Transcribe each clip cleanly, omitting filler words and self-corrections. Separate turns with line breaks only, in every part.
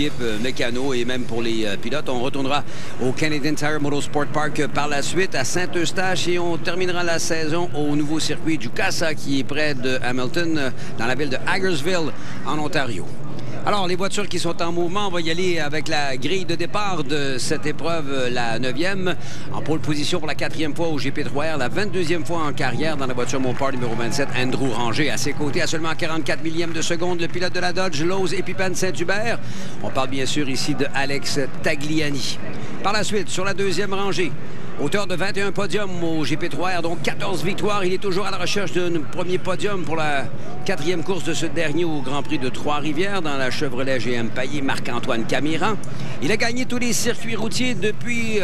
équipe, mécano et même pour les pilotes. On retournera au Canadian Tire Motorsport Park par la suite à Saint-Eustache et on terminera la saison au nouveau circuit du Casa qui est près de Hamilton, dans la ville de Hagersville, en Ontario. Alors, les voitures qui sont en mouvement, on va y aller avec la grille de départ de cette épreuve, la 9e. En pole position pour la 4e fois au GP3R, la 22e fois en carrière dans la voiture Mopar numéro 27, Andrew Ranger. À ses côtés, à seulement 44 millièmes de seconde, le pilote de la Dodge, Lowe's Epipan Saint-Hubert. On parle bien sûr ici de Alex Tagliani. Par la suite, sur la 2e rangée, auteur de 21 podiums au GP3R, donc 14 victoires. Il est toujours à la recherche d'un premier podium pour la 4e course de ce dernier au Grand Prix de Trois-Rivières dans la Chevrolet GM Paillé, Marc-Antoine Camiran. Il a gagné tous les circuits routiers depuis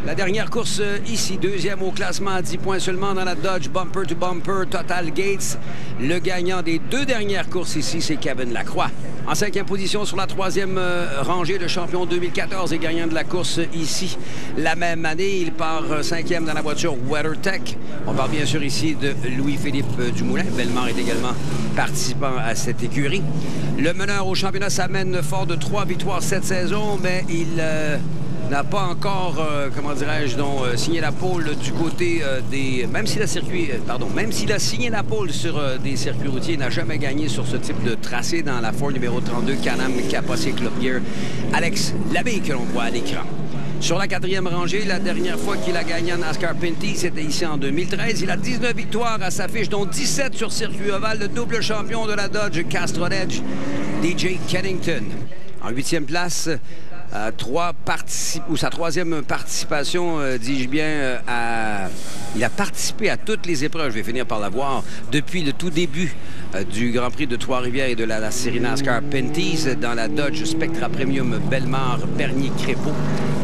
la dernière course ici. 2e au classement à 10 points seulement dans la Dodge Bumper to Bumper Total Gates. Le gagnant des 2 dernières courses ici, c'est Kevin Lacroix. En 5e position sur la 3e rangée, le champion 2014 et gagnant de la course ici. La même année, il part 5e dans la voiture WeatherTech. On parle bien sûr ici de Louis-Philippe Dumoulin. Bellemare est également participant à cette écurie. Le meneur au championnat s'amène fort de 3 victoires cette saison, mais il n'a pas encore, comment dirais-je, signé la pole du côté des... Même s'il a signé la pole sur des circuits routiers, il n'a jamais gagné sur ce type de tracé dans la Ford numéro 32, Can-Am Capossé Club Gear. Alex Labbé que l'on voit à l'écran. Sur la 4e rangée, la dernière fois qu'il a gagné en NASCAR Pinty, c'était ici en 2013. Il a 19 victoires à sa fiche, dont 17 sur circuit ovale, le double champion de la Dodge Castrol Edge, DJ Kennington. En 8e place, sa 3e participation, dis-je bien, il a participé à toutes les épreuves, je vais finir par la voir, depuis le tout début du Grand Prix de Trois-Rivières et de la série NASCAR Pinty's dans la Dodge Spectra Premium Bellemare Bernier-Crépeau.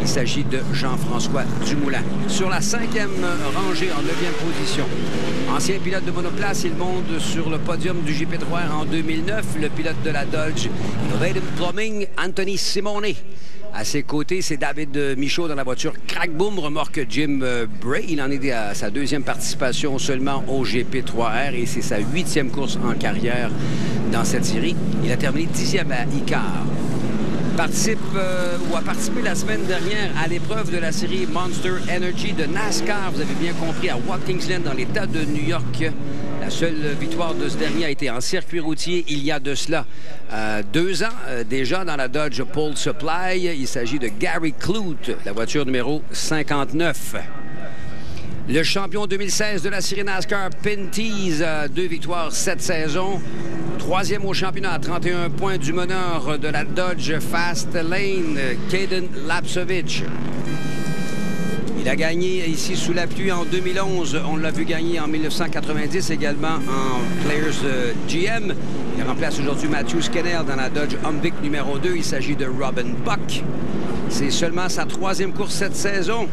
Il s'agit de Jean-François Dumoulin. Sur la 5e rangée, en 9e position, ancien pilote de monoplace, il monte sur le podium du GP3R en 2009, le pilote de la Dodge Innovative Plumbing, Anthony Simone. À ses côtés, c'est David Michaud dans la voiture Crack-Boom, remorque Jim Bray. Il en est à sa 2e participation seulement au GP3R et c'est sa 8e course en carrière dans cette série. Il a terminé 10e à Icar. A participé la semaine dernière à l'épreuve de la série Monster Energy de NASCAR. Vous avez bien compris, à Watkins Glen, dans l'État de New York. La seule victoire de ce dernier a été en circuit routier il y a de cela 2 ans. Déjà dans la Dodge Pole Supply, il s'agit de Gary Clute, la voiture numéro 59. Le champion 2016 de la série NASCAR Pinty's, 2 victoires cette saison. 3e au championnat, 31 points du meneur de la Dodge Fast Lane, Caden Lapsovich. Il a gagné ici sous la pluie en 2011. On l'a vu gagner en 1990 également en Players GM. Il remplace aujourd'hui Matthew Scannell dans la Dodge Humvee numéro 2. Il s'agit de Robin Buck. C'est seulement sa 3e course cette saison.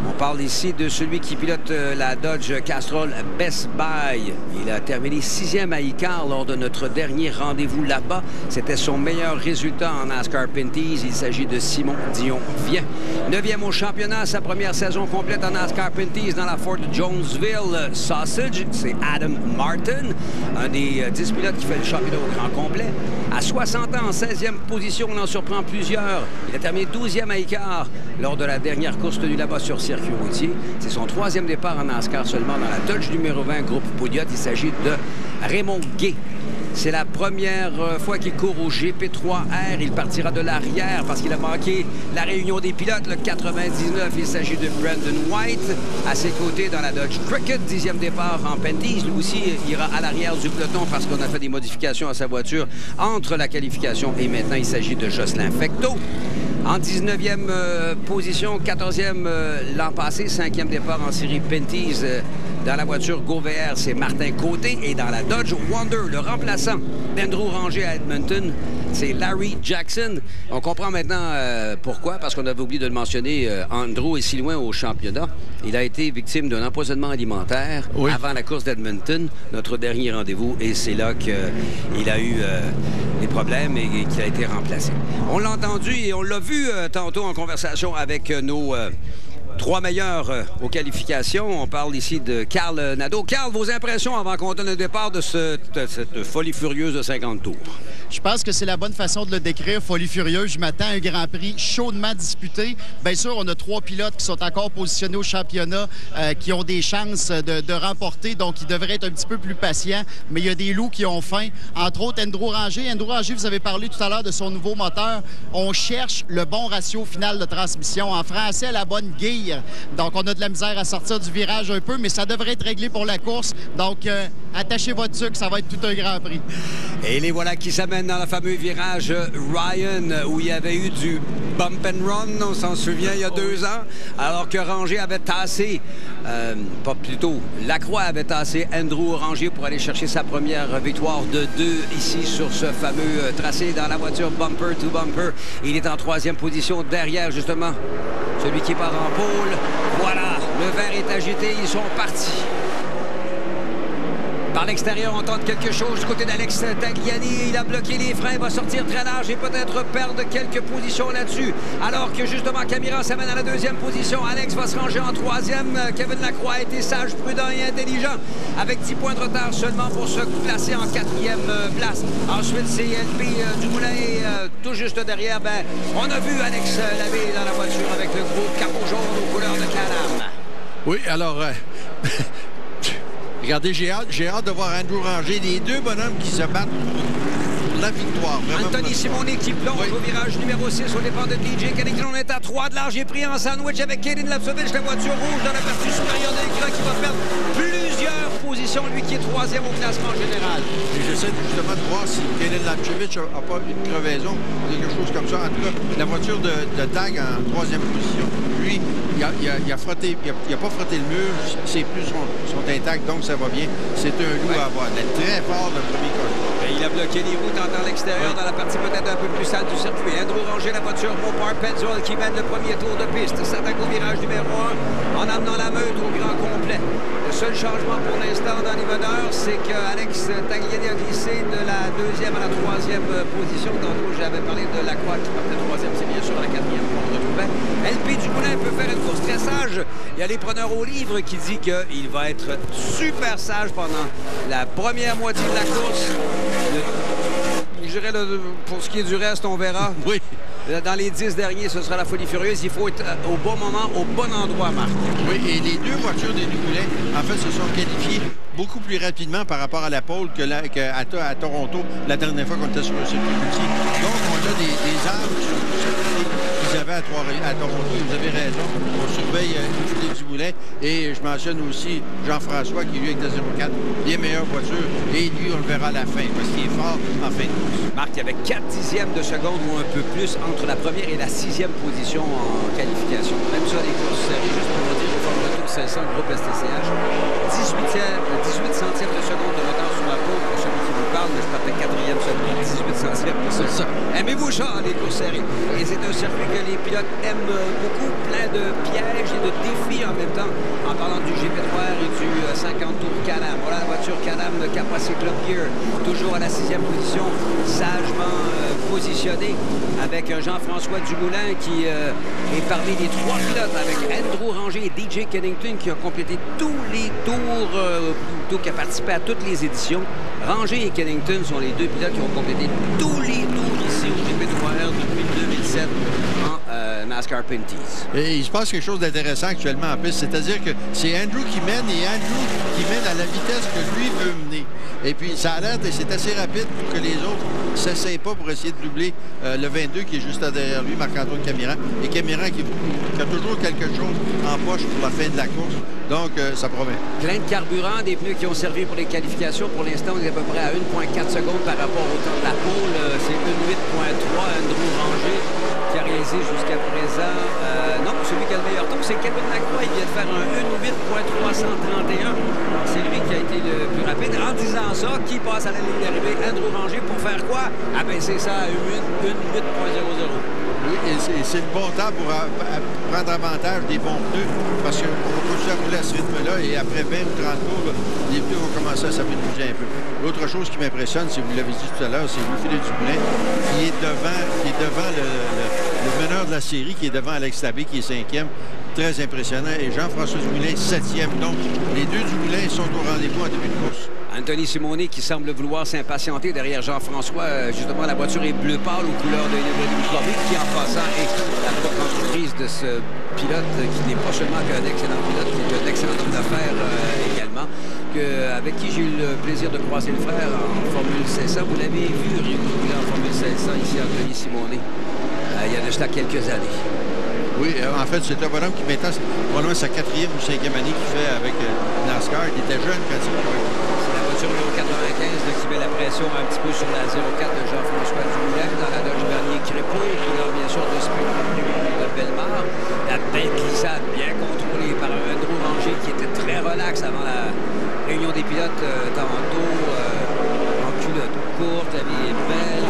On parle ici de celui qui pilote la Dodge Castrol Best Buy. Il a terminé 6e à Icar lors de notre dernier rendez-vous là-bas. C'était son meilleur résultat en NASCAR Pinty's. Il s'agit de Simon Dion-Vien. 9e au championnat, sa première saison complète en NASCAR Pinty's dans la Ford Jonesville Sausage. C'est Adam Martin, un des 10 pilotes qui fait le championnat au grand complet. À 60 ans, en 16e position, on en surprend plusieurs. Il a terminé 12e à Icar lors de la dernière course tenue là-bas sur circuit routier. C'est son 3e départ en NASCAR seulement dans la Dodge numéro 20 groupe Pouliot. Il s'agit de Raymond Gay. C'est la première fois qu'il court au GP3R. Il partira de l'arrière parce qu'il a manqué la réunion des pilotes. Le 99, il s'agit de Brandon White. À ses côtés, dans la Dodge Cricket, 10e départ en Pinty's. Lui aussi ira à l'arrière du peloton parce qu'on a fait des modifications à sa voiture entre la qualification et maintenant, il s'agit de Jocelyn Fecteau. En 19e position, 14e l'an passé, 5e départ en série Pinty's. Dans la voiture GoVR, c'est Martin Côté. Et dans la Dodge Wonder, le remplaçant d'Andrew Ranger à Edmonton, c'est Larry Jackson. On comprend maintenant pourquoi, parce qu'on avait oublié de le mentionner. Andrew est si loin au championnat. Il a été victime d'un empoisonnement alimentaire avant la course d'Edmonton, notre dernier rendez-vous. Et c'est là qu'il a eu des problèmes et qu'il a été remplacé. On l'a entendu et on l'a vu tantôt en conversation avec nos 3 meilleurs aux qualifications. On parle ici de Carl Nadeau. Carl, vos impressions avant qu'on donne le départ de cette folie furieuse de 50 tours?
Je pense que c'est la bonne façon de le décrire, folie furieuse. Je m'attends à un Grand Prix chaudement disputé. Bien sûr, on a 3 pilotes qui sont encore positionnés au championnat, qui ont des chances de remporter, donc ils devraient être un petit peu plus patients. Mais il y a des loups qui ont faim. Entre autres, Andrew Ranger. Andrew Ranger, vous avez parlé tout à l'heure de son nouveau moteur. On cherche le bon ratio final de transmission. En français, la bonne guire. Donc, on a de la misère à sortir du virage un peu, mais ça devrait être réglé pour la course. Donc, attachez votre sucre, ça va être tout un Grand Prix.
Et les voilà qui s'amènent dans le fameux virage Ryan, où il y avait eu du bump and run, on s'en souvient, il y a 2 ans, alors que Ranger avait tassé, pas plutôt, Lacroix avait tassé Andrew Ranger pour aller chercher sa première victoire de 2 ici sur ce fameux tracé dans la voiture bumper to bumper. Il est en 3e position derrière, justement, celui qui part en pôle. Voilà, le verre est agité, ils sont partis. Par l'extérieur, on tente quelque chose du côté d'Alex Tagliani. Il a bloqué les freins, va sortir très large et peut-être perdre quelques positions là-dessus. Alors que justement, Camira s'amène à la 2e position. Alex va se ranger en 3e. Kevin Lacroix a été sage, prudent et intelligent avec 10 points de retard seulement pour se placer en 4e place. Ensuite, c'est LP Dumoulin tout juste derrière. Ben, on a vu Alex laver dans la voiture avec le gros capot jaune aux couleurs de Can-Am.
Oui, alors... Regardez, j'ai hâte de voir Andrew Ranger, les 2 bonhommes qui se battent pour la victoire. Vraiment.
Anthony Simoni qui plonge au virage numéro 6 au départ de DJ Kennington. On est à 3 de large et pris en sandwich avec Kaden Lapsovich, la voiture rouge dans la partie supérieure de l'écran qui va perdre plusieurs positions, lui qui est 3e au classement général.
Et j'essaie justement de voir si Kaden Lapsovich n'a pas une crevaison ou quelque chose comme ça. En tout cas, la voiture de Tag en 3e position. Lui, il a pas frotté le mur, ses pneus sont intacts, donc ça va bien. C'est un loup à avoir. Il est très fort le premier col.
Il a bloqué les routes dans l'extérieur, dans la partie peut-être un peu plus sale du circuit. Andrew Ranger, la voiture Mopar Pennzoil qui mène le premier tour de piste. S'attaque au virage numéro 1 en amenant la meute au grand complet. Le seul changement pour l'instant dans les meneurs, c'est que Alex Tagliani a glissé de la 2e à la 3e position. Tantôt, j'avais parlé de Lacroix qui partait 3e, c'est bien sûr à la 4e qu'on retrouvait. LP Dumoulin peut faire une course très sage. Il y a les preneurs au livre qui dit qu'il va être super sage pendant la première moitié de la course. Je dirais, pour ce qui est du reste, on verra.
Oui.
Dans les 10 derniers, ce sera la folie furieuse. Il faut être au bon moment, au bon endroit, Marc.
Oui, et les 2 voitures des Dumoulin, en fait, se sont qualifiées beaucoup plus rapidement par rapport à la pole qu'à Toronto, la dernière fois qu'on était sur le circuit multi. Donc, on a des arbres sur le circuit qu'ils avaient à Toronto. Et vous avez raison. On surveille Philippe Dumoulin. Et je mentionne aussi Jean-François qui, lui, avec la 04, les meilleures voitures. Et lui, on le verra à la fin, parce qu'il est fort en fin de course.
Marc, il y avait 4 dixièmes de seconde ou un peu plus entre la première et la 6e position en qualification. Même ça, les courses séries, juste pour vous dire, au Formule Tour 500, groupe STCH. 18 centièmes de seconde de retard sur la pole pour celui qui vous parle, mais je partais 4e seulement, 18 centièmes. C'est ça. Aimez-vous ça, les courses séries? Et c'est un circuit que les pilotes aiment beaucoup, plein de pièges et de défis en même temps, en parlant du GP3R et du 50 tours Can-Am. Voilà la voiture Can-Am Capoise Club Gear, toujours à la 6e position, sagement positionné avec Jean-François Dumoulin qui est parmi les 3 pilotes avec Andrew Ranger et DJ Kennington qui ont complété tous les tours, qui a participé à toutes les éditions. Ranger et Kennington sont les 2 pilotes qui ont complété tous les tours ici au GP3R depuis 2007 en NASCAR Pinties.
Et il se passe quelque chose d'intéressant actuellement en piste, c'est-à-dire que c'est Andrew qui mène et Andrew qui mène à la vitesse que lui veut mener. Et puis ça alerte et c'est assez rapide pour que les autres ne s'essayent pas pour essayer de doubler le 22 qui est juste derrière lui, Marc-Antoine Camiran. Et Camiran qui a toujours quelque chose en poche pour la fin de la course. Donc, ça promet.
Plein de carburant, des pneus qui ont servi pour les qualifications. Pour l'instant, on est à peu près à 1,4 secondes par rapport au temps de la pole. C'est 1,8,3. Andrew Ranger qui a réalisé jusqu'à présent. Non, celui qui a le meilleur temps, c'est Kevin Lacroix. Il vient de faire un 1,8,331. C'est lui qui a été le plus rapide. En disant ça, qui passe à la ligne d'arrivée? Andrew Ranger pour faire quoi? Ah ben c'est ça, 1,8,00.
Oui, et c'est le bon temps pour prendre avantage des bons pneus parce qu'on peut se rouler à ce rythme-là et après 20 ou 30 tours, les pneus vont commencer à s'aménager un peu. L'autre chose qui m'impressionne, c'est, vous l'avez dit tout à l'heure, c'est Louis-Philippe Dumoulin qui est devant le meneur leader de la série, qui est devant Alex Labbé, qui est 5e. Très impressionnant. Et Jean-François Dumoulin, 7e. Donc, les deux Dumoulin sont au rendez-vous en début de course.
Anthony Simoni qui semble vouloir s'impatienter derrière Jean-François. Justement, la voiture est bleu pâle aux couleurs de Louis, qui en passant est la propre entreprise de ce pilote qui n'est pas seulement qu'un excellent pilote, qui est un excellent homme d'affaires également, avec qui j'ai eu le plaisir de croiser le frère en Formule 500. Vous l'avez vu rouler en Formule 500 ici, Anthony Simoni, il y a de cela quelques années.
Oui, en fait, c'est un bonhomme qui maintenant, c'est probablement sa 4e ou 5e année qu'il fait avec NASCAR. Il était jeune quand il jouait.
C'est la voiture numéro 95 qui met la pression un petit peu sur la 04 de Jean-François Dumoulin dans la Dodge Bernier Crépeau, qui l'a bien sûr de de Bellemare. La belle glissade bien contrôlée par un Andrew Ranger qui était très relax avant la réunion des pilotes tantôt. En culotte courte, la vie est belle.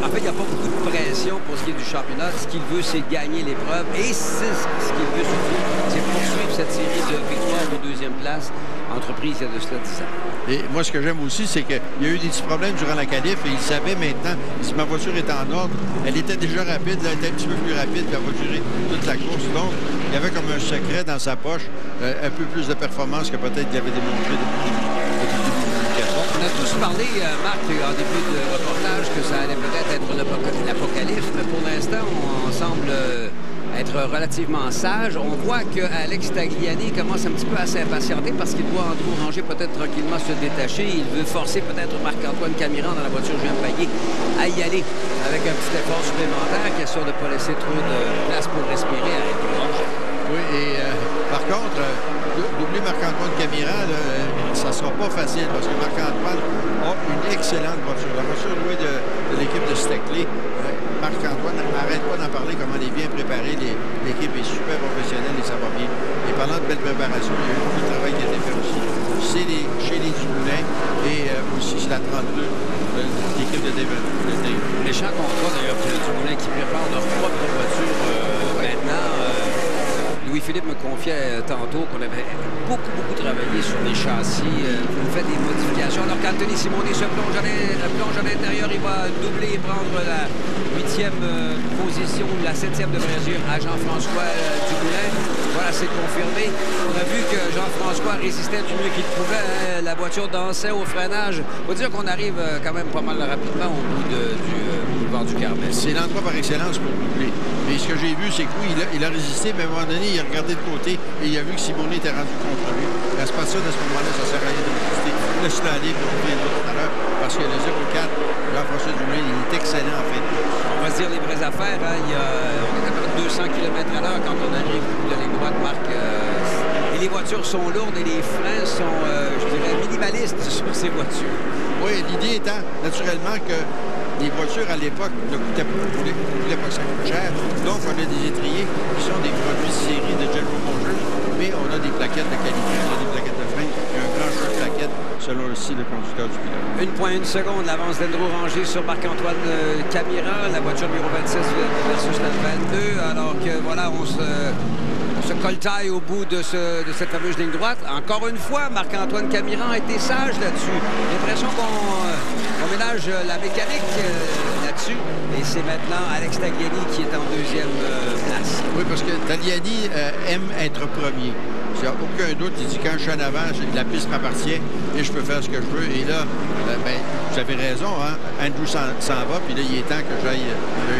En fait, il n'y a pas beaucoup de pression pour ce qui est du championnat. Ce qu'il veut, c'est gagner l'épreuve. Et c'est ce qu'il veut surtout, c'est poursuivre cette série de victoires de deuxième place, entreprise il y a de cela 10 ans.
Et moi, ce que j'aime aussi, c'est qu'il y a eu des petits problèmes durant la qualif et il savait maintenant, si ma voiture est en ordre, elle était déjà rapide, là, elle était un petit peu plus rapide, puis elle va durer toute la course. Donc, il y avait comme un secret dans sa poche, un peu plus de performance que peut-être qu'il avait démontré depuis
on a tous parlé, Marc, en début de reportage, que ça allait peut-être être l'apocalypse, mais pour l'instant, on semble être relativement sage. On voit qu'Alex Tagliani commence un petit peu à s'impatienter parce qu'il voit Andrew Ranger peut-être tranquillement se détacher. Il veut forcer peut-être Marc-Antoine Camiran dans la voiture Julien Payet à y aller avec un petit effort supplémentaire, question de ne pas laisser trop de place pour respirer à Andrew Ranger.
Oui, et par contre, doubler Marc-Antoine Camiran, ça ne sera pas facile parce que Marc-Antoine a une excellente voiture. La voiture louée de l'équipe de Steckley, Marc-Antoine n'arrête pas d'en parler, comment elle est bien préparée. L'équipe est super professionnelle et ça va bien. Et parlant de belle préparation, il y a eu beaucoup de travail qui a été fait aussi chez les Dumoulin et aussi chez la 32 de l'équipe de David.
Méchant contrat d'ailleurs pour les Dumoulin qui préparent leur propre voiture maintenant. Louis-Philippe me confiait tantôt qu'on avait beaucoup travaillé sur les châssis, fait des modifications. Alors qu'Anthony Simoni se plonge à l'intérieur, il va doubler et prendre la 8e position, la 7e devrait dire, à Jean-François Dumoulin. Voilà, c'est confirmé. On a vu que Jean-François résistait du mieux qu'il pouvait. Hein. La voiture dansait au freinage. Il faut dire qu'on arrive quand même pas mal rapidement au bout du boulevard du Carmel.
C'est l'endroit par excellence pour doubler. Mais ce que j'ai vu, c'est que oui, il a résisté, mais à un moment donné, il a regardé de côté et il a vu que Simoni était rendu contre lui. À ce moment-là, ça sert à rien de résister. Laisse-le aller, puis on reviendra tout à l'heure, parce que le 04, Jean-François Dumoulin, il est excellent en fait.
On va se dire les vraies affaires. Hein. On est à peu près 200 km/h quand on arrive de la ligne droite, Marc. Et les voitures sont lourdes et les freins sont, je dirais, minimalistes sur ces voitures.
Oui, l'idée étant, naturellement, que les voitures, à l'époque, ne coûtaient pas, voulaient pas que ça coûte cher. Donc, on a des étriers qui sont des produits série de General Motors, mais on a des plaquettes de qualité, on a des plaquettes de frein, et un grand choix de plaquettes selon aussi le conducteur du pilote.
1,1 seconde, l'avance d'Andrew Ranger sur Marc-Antoine Camiran, la voiture numéro 26 versus la 22, alors que, voilà, on se coltaille au bout de cette fameuse ligne droite. Encore une fois, Marc-Antoine Camiran a été sage là-dessus. J'ai l'impression qu'on ménage la mécanique là-dessus. Et c'est maintenant Alex Tagliani qui est en deuxième place.
Oui, parce que Tagliani aime être premier. Il n'y a aucun doute. Il dit, quand je suis en avant, la piste m'appartient et je peux faire ce que je veux. Et là, vous avez raison, hein? Andrew s'en va, puis là, il est temps que j'aille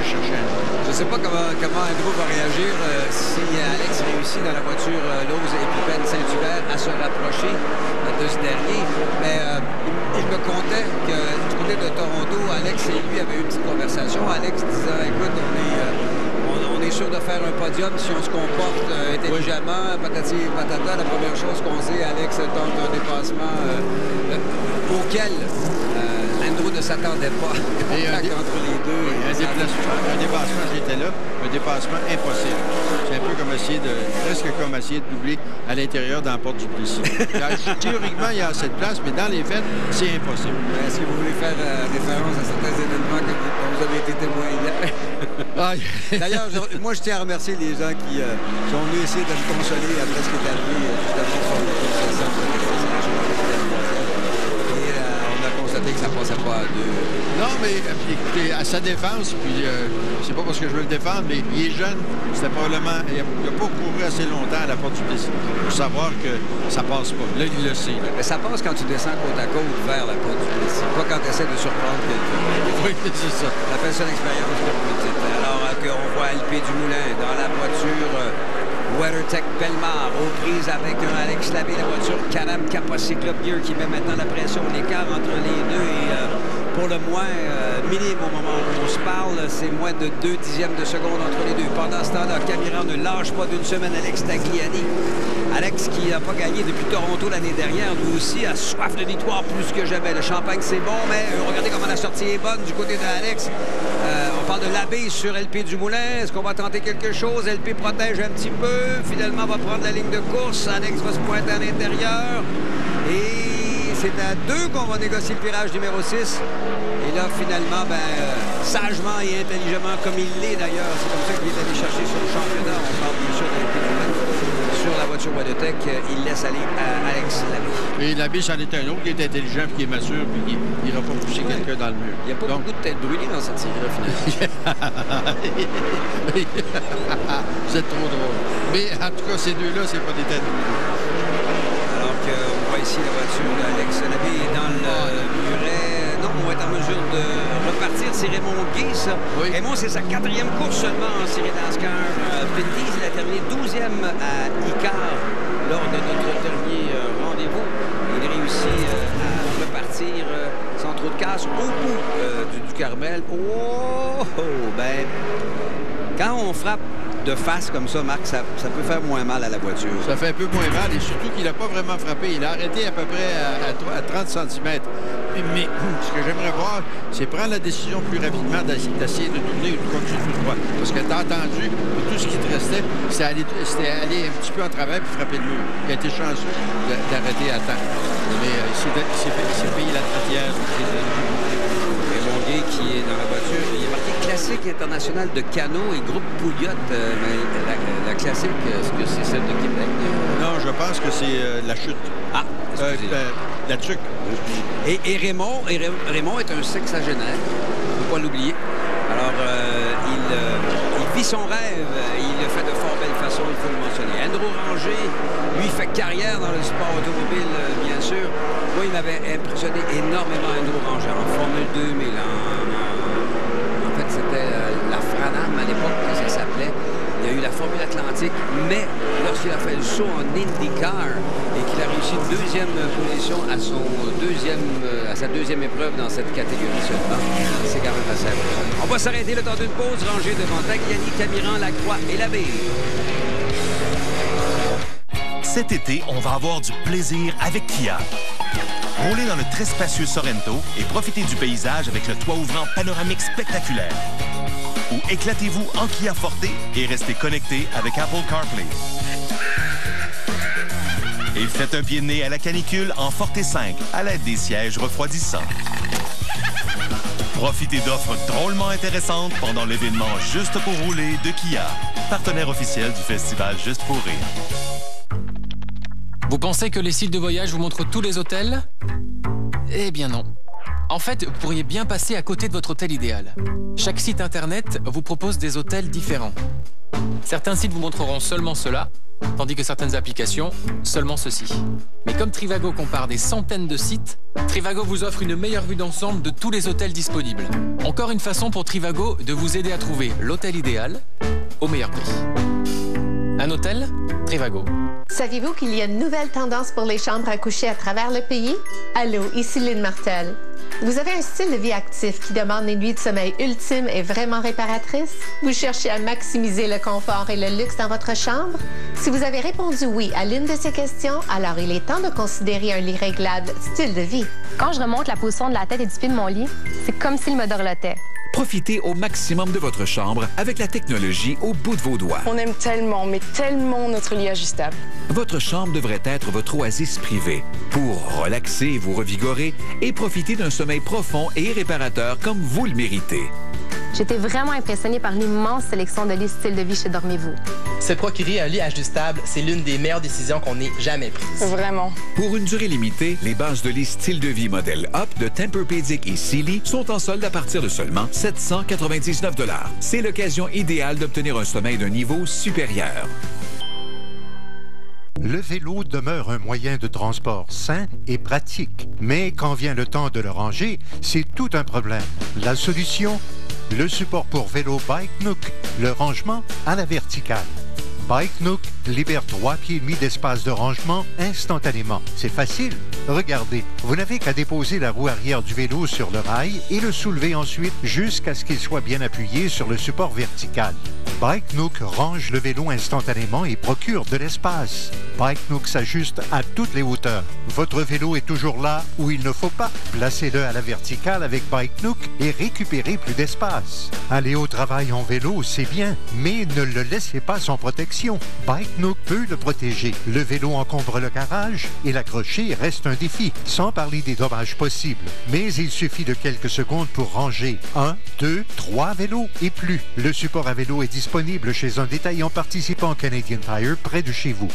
chercher Andrew.
Je ne sais pas comment Andrew va réagir si Alex réussit dans la voiture Lowe's et Pippen Saint-Hubert à se rapprocher de ce dernier. Mais il me contait que du côté de Toronto, Alex et lui avaient eu une petite conversation. Alex disant, écoute, on est sûr de faire un podium si on se comporte intelligemment, patati patata. La première chose qu'on sait, Alex tente un dépassement auquel Andrew ne s'attendait pas.
Et
entre les deux.
Un dépassement, j'étais là, un dépassement impossible. C'est un peu comme presque comme essayer de doubler à l'intérieur dans la porte du Plessis. Théoriquement, il y a assez de place, mais dans les faits, c'est impossible.
Est-ce que vous voulez faire référence à certains événements dont vous avez été témoin hier? D'ailleurs, moi, je tiens à remercier les gens qui sont venus essayer de me consoler après ce qui est arrivé justement sur le et on a constaté que ça ne passait pas à deux.
Non, mais écoutez, à sa défense, puis c'est pas parce que je veux le défendre, mais il est jeune. C'était probablement... Il n'a pas couru assez longtemps à la porte du Plessis pour savoir que ça passe pas. Là, il le sait.
Mais ça passe quand tu descends côte à côte vers la porte du Plessis. Pas quand tu essaies de surprendre quelqu'un.
Oui, c'est ça.
Ça fait ça l'expérience que vous dites. Alors qu'on voit LP Dumoulin dans la voiture WeatherTech Belmar aux prises avec un Alex Labbé, la voiture Can-Am Kappa Club Gear qui met maintenant la pression. L'écart entre les deux et pour le moins minime au moment où on se parle. C'est moins de 2 dixièmes de seconde entre les deux. Pendant ce temps-là, Camirand ne lâche pas d'une semaine Alex Tagliani. Alex qui n'a pas gagné depuis Toronto l'année dernière, lui aussi a soif de victoire plus que jamais. Le champagne, c'est bon, mais regardez comment la sortie est bonne du côté de Alex. On parle de Labbé sur LP Dumoulin. Est-ce qu'on va tenter quelque chose? LP protège un petit peu. Finalement, va prendre la ligne de course. Alex va se pointer à l'intérieur. Et c'est à 2 qu'on va négocier le virage numéro 6. Et là, finalement, sagement et intelligemment, comme il l'est d'ailleurs, c'est comme ça qu'il est allé chercher sur le championnat. On parle bien sûr de LP Dumoulin. Sur la voiture WeatherTech, il laisse aller à Alex Labbé. Et
Labbé, c'en est un autre qui est intelligent, qui est mature, puis qui n'ira pas pousser quelqu'un dans le mur.
Il n'y a pas beaucoup de têtes brûlées dans cette série-là, finalement.
Vous êtes trop drôle. Mais en tout cas, ces deux-là, c'est pas des têtes brûlées.
Alors qu'on voit ici la voiture d'Alex Labbé dans le muret. Non, on va être en mesure de repartir. C'est Raymond Gay, ça. Oui. Raymond, c'est sa 4e course seulement en série NASCAR. Vin Diesel, il a terminé 12e à Icar lors de notre dernier rendez-vous. Il réussit à repartir sans trop de casse au bout du Carmel. Quand on frappe de face comme ça, Marc, ça peut faire moins mal à la voiture.
Ça fait un peu moins mal et surtout qu'il n'a pas vraiment frappé. Il a arrêté à peu près à 30 cm. Mais ce que j'aimerais voir, c'est prendre la décision plus rapidement d'essayer de tourner ou de continuer tout droit. Parce que t'as entendu que tout ce qui te restait, c'était aller un petit peu en travers puis frapper le mur. Il a été chanceux d'arrêter à temps. Mais il s'est payé la tratière.
Raymond Gay qui est dans la voiture. Il est marqué classique international de canot et groupe Pouliot. La classique, est-ce que c'est celle de Québec?
Non, je pense que c'est la chute.
Ah,
la tuque.
Et Raymond est un sexagénaire. Il ne faut pas l'oublier. Alors, il vit son rêve. Il le fait de fort belle façon, il faut le mentionner. Andrew Ranger, lui, fait carrière dans le sport automobile, bien sûr. Moi, il m'avait impressionné énormément, Andrew Ranger, en Formule 2000. En fait, c'était la Franam à l'époque que ça s'appelait. Il y a eu la Formule Atlantique, mais lorsqu'il a fait le saut en IndyCar et qu'il a réussi une 2e position à sa 2e épreuve dans cette catégorie seulement, c'est quand même assez impressionnant. On va s'arrêter le temps d'une pause, rangée devant Tagliani, Camirand, Lacroix et Labbé.
Cet été, on va avoir du plaisir avec Kia. Roulez dans le très spacieux Sorento et profitez du paysage avec le toit ouvrant panoramique spectaculaire. Ou éclatez-vous en Kia Forte et restez connecté avec Apple CarPlay. Et faites un pied de nez à la canicule en Forte 5 à l'aide des sièges refroidissants. Profitez d'offres drôlement intéressantes pendant l'événement Juste pour rouler de Kia, partenaire officiel du festival Juste pour rire.
Vous pensez que les sites de voyage vous montrent tous les hôtels? Eh bien non. En fait, vous pourriez bien passer à côté de votre hôtel idéal. Chaque site Internet vous propose des hôtels différents. Certains sites vous montreront seulement cela, tandis que certaines applications, seulement ceci. Mais comme Trivago compare des centaines de sites, Trivago vous offre une meilleure vue d'ensemble de tous les hôtels disponibles. Encore une façon pour Trivago de vous aider à trouver l'hôtel idéal au meilleur prix. Un hôtel, Trivago.
Saviez-vous qu'il y a une nouvelle tendance pour les chambres à coucher à travers le pays? Allô, ici Lynn Martel. Vous avez un style de vie actif qui demande une nuit de sommeil ultime et vraiment réparatrice? Vous cherchez à maximiser le confort et le luxe dans votre chambre? Si vous avez répondu oui à l'une de ces questions, alors il est temps de considérer un lit réglable style de vie.
Quand je remonte la position de la tête et du pied de mon lit, c'est comme s'il me dorlotait.
Profitez au maximum de votre chambre avec la technologie au bout de vos doigts.
On aime tellement, mais tellement notre lit ajustable.
Votre chambre devrait être votre oasis privée pour relaxer, vous revigorer et profiter d'un sommeil profond et réparateur comme vous le méritez.
J'étais vraiment impressionnée par l'immense sélection de lits style de vie chez Dormez-vous.
Se procurer un lit ajustable, c'est l'une des meilleures décisions qu'on ait jamais prises.
Vraiment.
Pour une durée limitée, les bases de lit style de vie modèle Up de Tempur-Pedic et Sealy sont en solde à partir de seulement 799 $. C'est l'occasion idéale d'obtenir un sommeil d'un niveau supérieur.
Le vélo demeure un moyen de transport sain et pratique. Mais quand vient le temps de le ranger, c'est tout un problème. La solution? Le support pour vélo Bike Nook, le rangement à la verticale. Bike Nook libère 3,5 pieds d'espace de rangement instantanément. C'est facile. Regardez, vous n'avez qu'à déposer la roue arrière du vélo sur le rail et le soulever ensuite jusqu'à ce qu'il soit bien appuyé sur le support vertical. Bike Nook range le vélo instantanément et procure de l'espace. Bike Nook s'ajuste à toutes les hauteurs. Votre vélo est toujours là où il ne faut pas. Placez-le à la verticale avec Bike Nook et récupérez plus d'espace. Aller au travail en vélo, c'est bien, mais ne le laissez pas sans protection. Bike Nook peut le protéger. Le vélo encombre le garage et l'accrocher reste un défi, sans parler des dommages possibles. Mais il suffit de quelques secondes pour ranger 1, 2, 3 vélos et plus. Le support à vélo est disponible chez un détaillant participant Canadian Tire près de chez vous.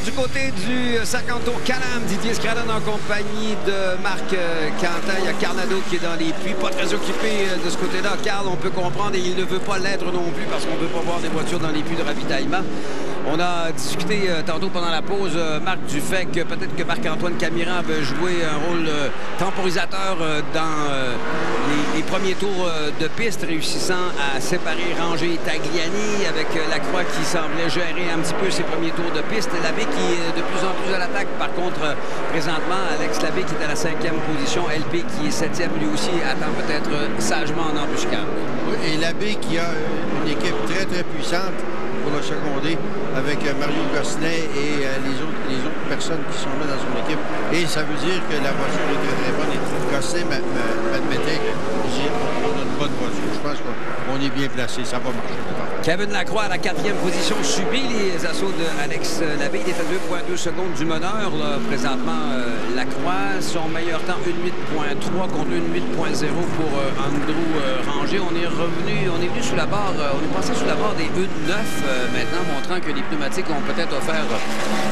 Du côté du 50 tours Can-Am, Didier Scradden en compagnie de Marc Quentin. Il y a Carnado qui est dans les puits, pas très occupé de ce côté-là. Carl, on peut comprendre, et il ne veut pas l'être non plus parce qu'on ne veut pas voir des voitures dans les puits de ravitaillement. On a discuté tantôt pendant la pause, Marc, du fait que peut-être que Marc-Antoine Camiran veut jouer un rôle temporisateur dans les premiers tours de piste, réussissant à séparer Ranger et Tagliani avec Lacroix qui semblait gérer un petit peu ses premiers tours de piste. Labbé qui est de plus en plus à l'attaque. Par contre, présentement, Alex Labbé qui est à la 5e position. LP qui est 7e, lui aussi, attend peut-être sagement en embuscade.
Oui, et Labbé qui a une équipe très, très puissante pour le seconder avec Mario Gosselin et les autres personnes qui sont là dans son équipe. Et ça veut dire que la voiture est très, très bonne. Et Gosselin m'admettait qu'on a une bonne voiture. Je pense qu'on est bien placé. Ça va marcher.
Kevin Lacroix à la 4e position subit les assauts d'Alex Labbé. Il est à 2,2 secondes du meneur. Là, présentement, Lacroix, son meilleur temps 1,8.3 contre 1,8.0 pour Andrew Ranger. On est venu sous la barre, on est passé sous la barre des 1,9 maintenant, montrant que les pneumatiques ont peut-être offert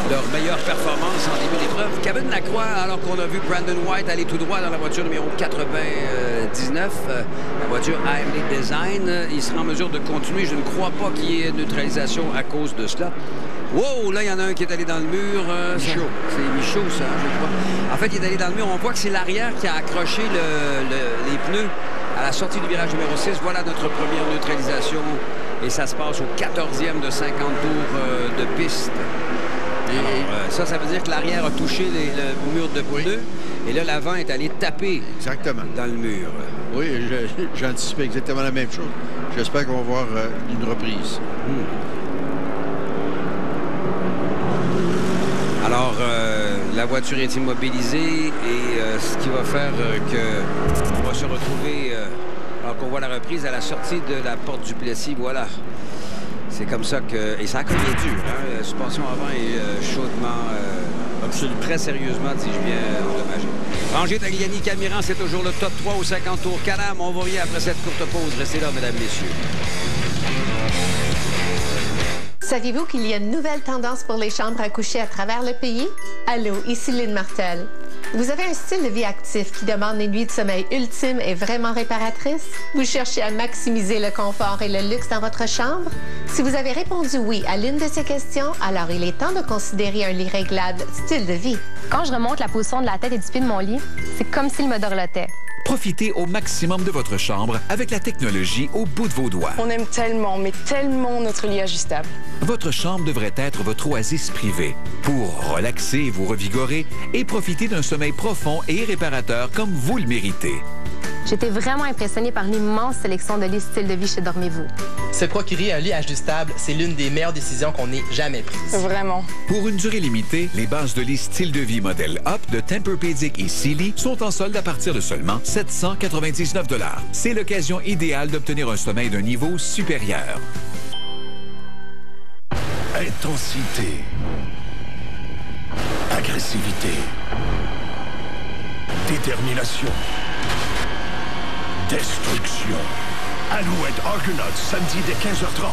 leur meilleure performance en début d'épreuve. Kevin Lacroix, alors qu'on a vu Brandon White aller tout droit dans la voiture numéro 99, la voiture AMD Design, il sera en mesure de continuer. Je ne crois pas qu'il y ait neutralisation à cause de cela. Wow, là, il y en a un qui est allé dans le mur.
Michaud.
C'est Michaud, ça, je crois. En fait, il est allé dans le mur. On voit que c'est l'arrière qui a accroché les pneus à la sortie du virage numéro 6. Voilà notre première neutralisation. Et ça se passe au 14e de 50 tours de piste. Et ça veut dire que l'arrière a touché le mur de pneus. Et là, l'avant est allé taper dans le mur.
Oui, j'anticipais exactement la même chose. J'espère qu'on va voir une reprise.
Alors, la voiture est immobilisée et ce qui va faire qu'on va se retrouver, alors qu'on voit la reprise à la sortie de la porte du Plessis. Voilà. C'est comme ça que... Et ça a cogné dur. Hein? La suspension avant est chaudement... très sérieusement, dis-je bien, endommagé. Ranger, Tagliani, Camiran, c'est toujours le top 3 au 50 tours Can-Am. On va revient après cette courte pause. Restez là, mesdames, messieurs.
Saviez-vous qu'il y a une nouvelle tendance pour les chambres à coucher à travers le pays? Allô, ici Lynn Martel. Vous avez un style de vie actif qui demande une nuit de sommeil ultime et vraiment réparatrice? Vous cherchez à maximiser le confort et le luxe dans votre chambre? Si vous avez répondu oui à l'une de ces questions, alors il est temps de considérer un lit réglable style de vie.
Quand je remonte la position de la tête et du pied de mon lit, c'est comme s'il me dorlotait.
Profitez au maximum de votre chambre avec la technologie au bout de vos doigts.
On aime tellement, mais tellement notre lit ajustable.
Votre chambre devrait être votre oasis privée pour relaxer, vous revigorer et profiter d'un sommeil profond et réparateur comme vous le méritez.
J'étais vraiment impressionnée par l'immense sélection de lits style de vie chez Dormez-vous.
Se procurer un lit ajustable, c'est l'une des meilleures décisions qu'on ait jamais prises.
Vraiment.
Pour une durée limitée, les bases de lit style de vie modèle Up de Tempur-Pedic et Sealy sont en solde à partir de seulement 799 $. C'est l'occasion idéale d'obtenir un sommeil d'un niveau supérieur.
Intensité. Agressivité. Détermination. Destruction. Alouette Argonaut, samedi dès 15h30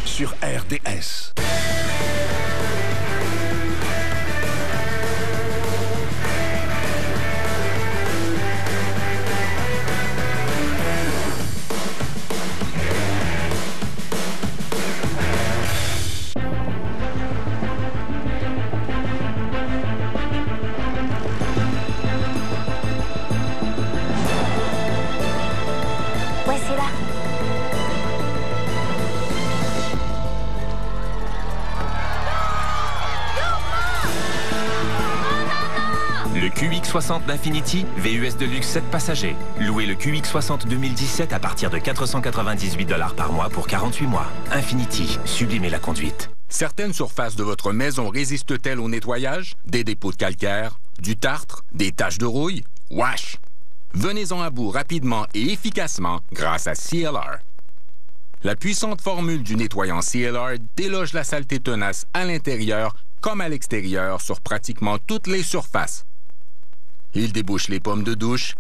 sur RDS.
Le QX60 d'Infiniti, VUS de luxe 7 passagers. Louez le QX60 2017 à partir de 498 $ par mois pour 48 mois. Infiniti, sublimez la conduite.
Certaines surfaces de votre maison résistent-elles au nettoyage? Des dépôts de calcaire, du tartre, des taches de rouille? Wesh! Venez-en à bout rapidement et efficacement grâce à CLR. La puissante formule du nettoyant CLR déloge la saleté tenace à l'intérieur comme à l'extérieur sur pratiquement toutes les surfaces. Il débouche les pommes de douche,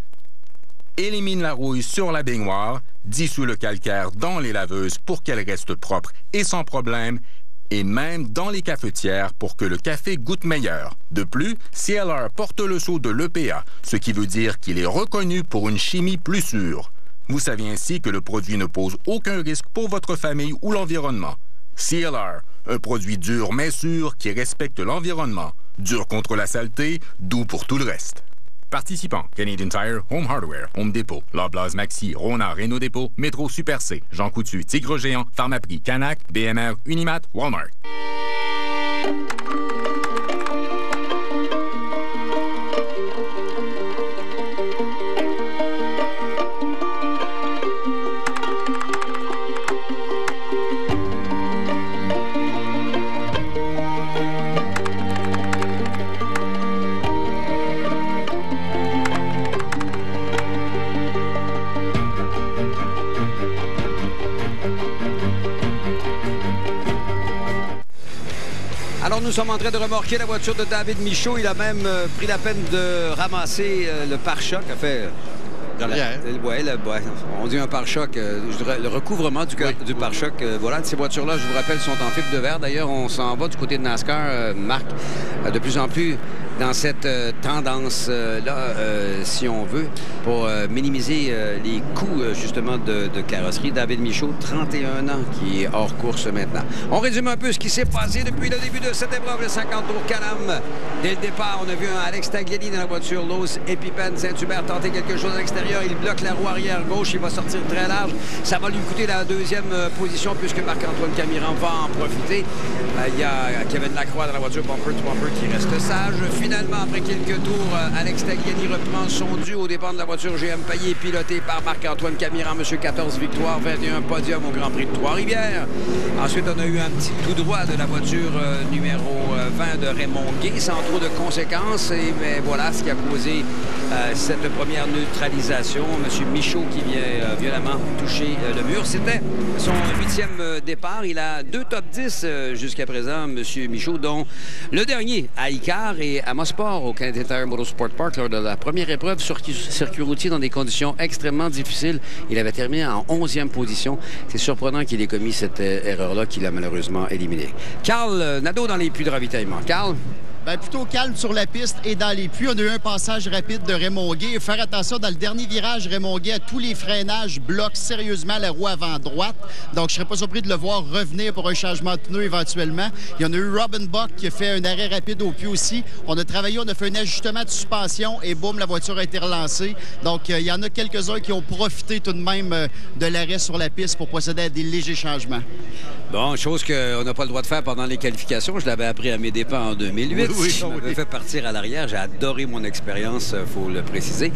élimine la rouille sur la baignoire, dissout le calcaire dans les laveuses pour qu'elles restent propres et sans problème, et même dans les cafetières pour que le café goûte meilleur. De plus, CLR porte le sceau de l'EPA, ce qui veut dire qu'il est reconnu pour une chimie plus sûre. Vous savez ainsi que le produit ne pose aucun risque pour votre famille ou l'environnement. CLR, un produit dur mais sûr qui respecte l'environnement. Dur contre la saleté, doux pour tout le reste. Participants, Canadian Tire, Home Hardware, Home Depot, Loblaws Maxi, Rona, Renault Dépôt, Métro Super C, Jean Coutu, Tigre Géant, Pharmaprix, Canac, BMR, Unimat, Walmart.
Alors, nous sommes en train de remorquer la voiture de David Michaud. Il a même pris la peine de ramasser le pare-choc. On dit un pare-choc. Le recouvrement du pare-choc. Voilà, ces voitures-là, je vous rappelle, sont en fibre de verre. D'ailleurs, on s'en va du côté de NASCAR, Marc, de plus en plus dans cette tendance-là, si on veut, pour minimiser les coûts, justement, de carrosserie. David Michaud, 31 ans, qui est hors course maintenant. On résume un peu ce qui s'est passé depuis le début de cette épreuve, le 50 tours Can-Am. Dès le départ, on a vu un Alex Tagliani dans la voiture Lowe's EpiPen Saint-Hubert tenter quelque chose à l'extérieur. Il bloque la roue arrière gauche. Il va sortir très large. Ça va lui coûter la deuxième position puisque Marc-Antoine Camiran va en profiter. Il y a Kevin Lacroix dans la voiture Bumper to Bumper qui reste sage. Finalement, après quelques tours, Alex Tagliani reprend son dû au départ de la voiture GM Payet, pilotée par Marc-Antoine Camiran. Monsieur 14 victoires, 21 podiums au Grand Prix de Trois-Rivières. Ensuite, on a eu un petit tout droit de la voiture numéro 20 de Raymond Gay, sans trop de conséquences. Mais voilà ce qui a causé cette première neutralisation. Monsieur Michaud qui vient violemment toucher le mur. C'était son 8e départ. Il a 2 top 10 jusqu'à présent, Monsieur Michaud, dont le dernier à Icar et à Mosport au Canadian Tire Motorsport Park lors de la première épreuve sur circuit routier dans des conditions extrêmement difficiles. Il avait terminé en 11e position. C'est surprenant qu'il ait commis cette erreur-là qu'il a malheureusement éliminée. Carl Nadeau dans les puits de ravitaillement. Carl?
Bien, plutôt calme sur la piste et dans les puits. On a eu un passage rapide de Raymond Gay. Faire attention, dans le dernier virage, Raymond Gay, à tous les freinages, bloque sérieusement la roue avant droite. Donc, je ne serais pas surpris de le voir revenir pour un changement de pneu éventuellement. Il y en a eu Robin Buck qui a fait un arrêt rapide au puits aussi. On a travaillé, on a fait un ajustement de suspension et boum, la voiture a été relancée. Donc, il y en a quelques-uns qui ont profité tout de même de l'arrêt sur la piste pour procéder à des légers changements.
Bon, chose qu'on n'a pas le droit de faire pendant les qualifications. Je l'avais appris à mes dépens en 2008. Je m'avais fait partir à l'arrière. J'ai adoré mon expérience, il faut le préciser.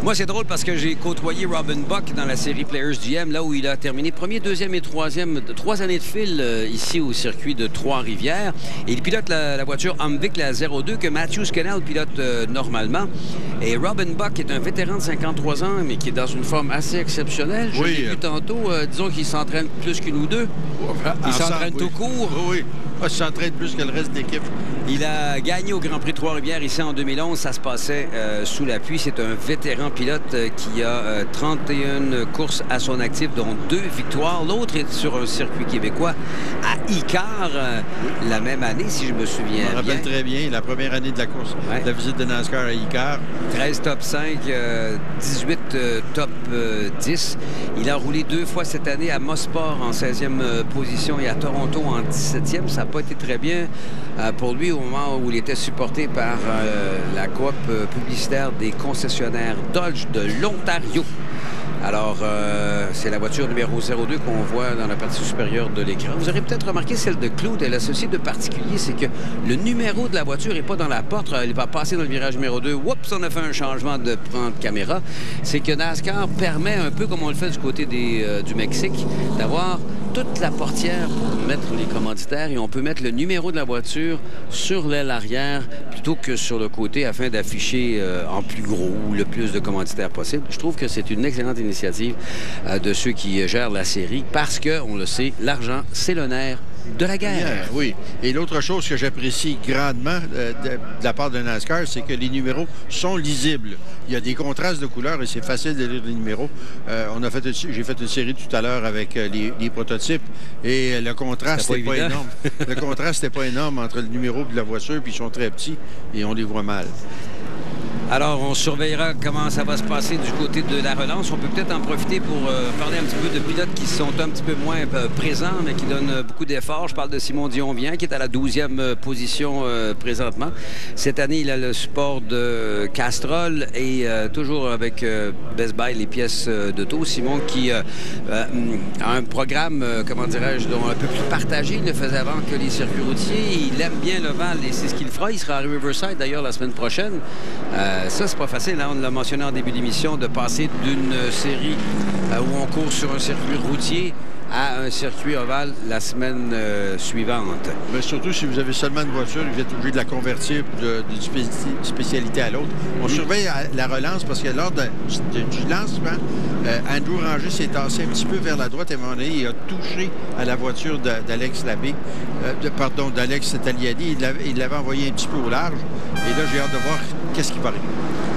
Moi, c'est drôle parce que j'ai côtoyé Robin Buck dans la série Players GM, là où il a terminé premier, deuxième et troisième, 3 années de fil ici au circuit de Trois-Rivières. Et il pilote la voiture Humvik, la 02, que Matthew Scannell pilote normalement. Et Robin Buck est un vétéran de 53 ans, mais qui est dans une forme assez exceptionnelle. Je l'ai vu tantôt. Disons qu'il s'entraîne plus qu'une ou deux. Il s'entraîne tout court.
Oui. Il s'entraîne plus que le reste de l'équipe.
Il a gagné au Grand Prix de Trois-Rivières ici en 2011. Ça se passait sous la pluie. C'est un vétéran pilote qui a 31 courses à son actif, dont 2 victoires. L'autre est sur un circuit québécois à Icar la même année, si je me souviens bien.
Je me rappelle très bien, la première année de la course, de la visite de NASCAR à Icar.
13 top 5, 18 top 10. Il a roulé 2 fois cette année à Mosport en 16e position et à Toronto en 17e. Ça n'a pas été très bien pour lui au moment où il était supporté par la coop publicitaire des concessionnaires Dodge de l'Ontario. Alors, c'est la voiture numéro 02 qu'on voit dans la partie supérieure de l'écran. Vous aurez peut-être remarqué celle de Claude. Elle a ceci de particulier, c'est que le numéro de la voiture n'est pas dans la porte. Elle va passer dans le virage numéro 2. Oups, on a fait un changement de plan de caméra. C'est que NASCAR permet, un peu comme on le fait du côté du Mexique, d'avoir toute la portière pour mettre les commanditaires et on peut mettre le numéro de la voiture sur l'aile arrière plutôt que sur le côté afin d'afficher en plus gros le plus de commanditaires possible. Je trouve que c'est une excellente initiative de ceux qui gèrent la série parce que, on le sait, l'argent, c'est le nerf de la guerre.
Oui. Et l'autre chose que j'apprécie grandement de la part de NASCAR, c'est que les numéros sont lisibles. Il y a des contrastes de couleurs et c'est facile de lire les numéros. J'ai fait une série tout à l'heure avec les prototypes et le contraste n'était pas énorme. Le contraste n'était pas énorme entre le numéro et la voiture, puis ils sont très petits et on les voit mal.
Alors, on surveillera comment ça va se passer du côté de la relance. On peut peut-être en profiter pour parler un petit peu de pilotes qui sont un petit peu moins présents, mais qui donnent beaucoup d'efforts. Je parle de Simon Dionvien, qui est à la 12e position présentement. Cette année, il a le support de Castrol et toujours avec Best Buy, les pièces d'auto. Simon qui a un programme, comment dirais-je, un peu plus partagé. Il le faisait avant que les circuits routiers. Il aime bien le vent et c'est ce qu'il fera. Il sera à Riverside, d'ailleurs, la semaine prochaine. Ça, c'est pas facile, hein? On l'a mentionné en début d'émission, de passer d'une série où on court sur un circuit routier à un circuit ovale la semaine suivante.
Mais surtout, si vous avez seulement une voiture, vous êtes obligé de la convertir d'une spécialité à l'autre. On surveille la relance parce que lors du lancement, Andrew Ranger s'est tassé un petit peu vers la droite et à un moment donné, il a touché à la voiture d'Alex Labbé, d'Alex Tagliani. Il l'avait envoyé un petit peu au large. Et là, j'ai hâte de voir qu'est-ce qui va arriver.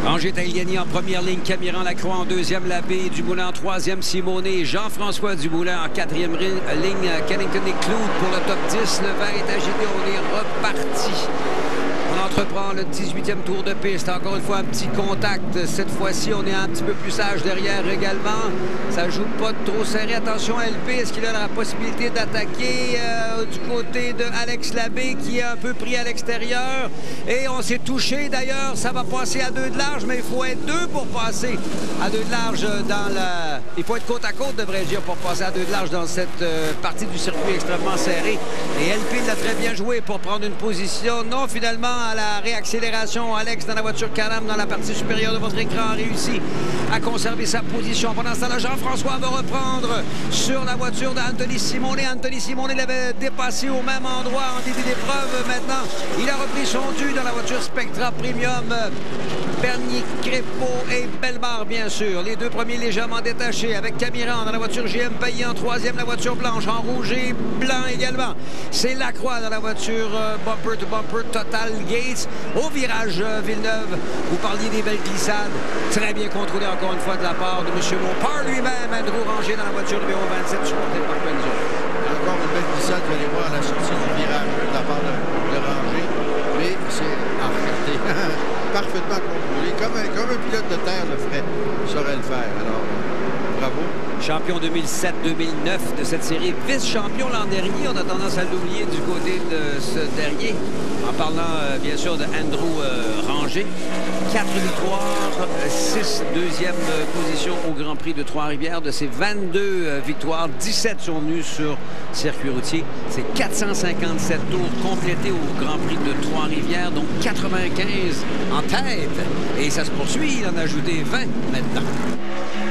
Ranger Tagliani en première ligne, Camiran Lacroix en deuxième, Labbé, Dumoulin en troisième, Simonet, Jean-François Dumoulin en quatrième ligne, Kennington et Claude pour le top 10. Le vent est agité, on est reparti. On entreprend le 18e tour de piste. Encore une fois, un petit contact. Cette fois-ci, on est un petit peu plus sage derrière également. Ça joue pas trop serré. Attention à LP. Est-ce qu'il a la possibilité d'attaquer du côté de Alex Labbé qui est un peu pris à l'extérieur? Et on s'est touché d'ailleurs. Ça va passer à 2 de large, mais il faut être 2 pour passer à 2 de large dans la... Il faut être côte à côte, devrais-je dire, pour passer à 2 de large dans cette partie du circuit extrêmement serré. Et LP l'a très bien joué pour prendre une position. Non, finalement, à la réaccélération, Alex dans la voiture Can-Am dans la partie supérieure de votre écran a réussi à conserver sa position. Pendant ce temps-là, Jean-François va reprendre sur la voiture d'Anthony Simonet. Anthony Simonet l'avait dépassé au même endroit en début d'épreuve. Maintenant, il a repris son dû dans la voiture Spectra Premium. Bernier, Crépeau et Bellemare, bien sûr. Les 2 premiers légèrement détachés avec Camiran dans la voiture GM Payet en troisième, la voiture blanche en rouge et blanc également. C'est Lacroix dans la voiture bumper to bumper Total Gates. Au virage Villeneuve, vous parliez des belles glissades. Très bien contrôlé encore une fois de la part de M. Mopar lui-même. Andrew Ranger dans la voiture numéro 27 supporté par Benzo.
Encore une belle glissade, vous allez voir à la sortie du virage de la part de Ranger. Mais c'est parfaitement contrôlé, comme un pilote de terre le ferait, saurait le faire. Alors, bravo.
Champion 2007-2009 de cette série, vice-champion l'an dernier. On a tendance à l'oublier du côté de ce dernier. En parlant, bien sûr, de Andrew Ranger. 4 victoires, 6 deuxième position au Grand Prix de Trois-Rivières. De ces 22 victoires, 17 sont venues sur circuit routier. C'est 457 tours complétés au Grand Prix de Trois-Rivières, donc 95 en tête. Et ça se poursuit, il en a ajouté 20 maintenant.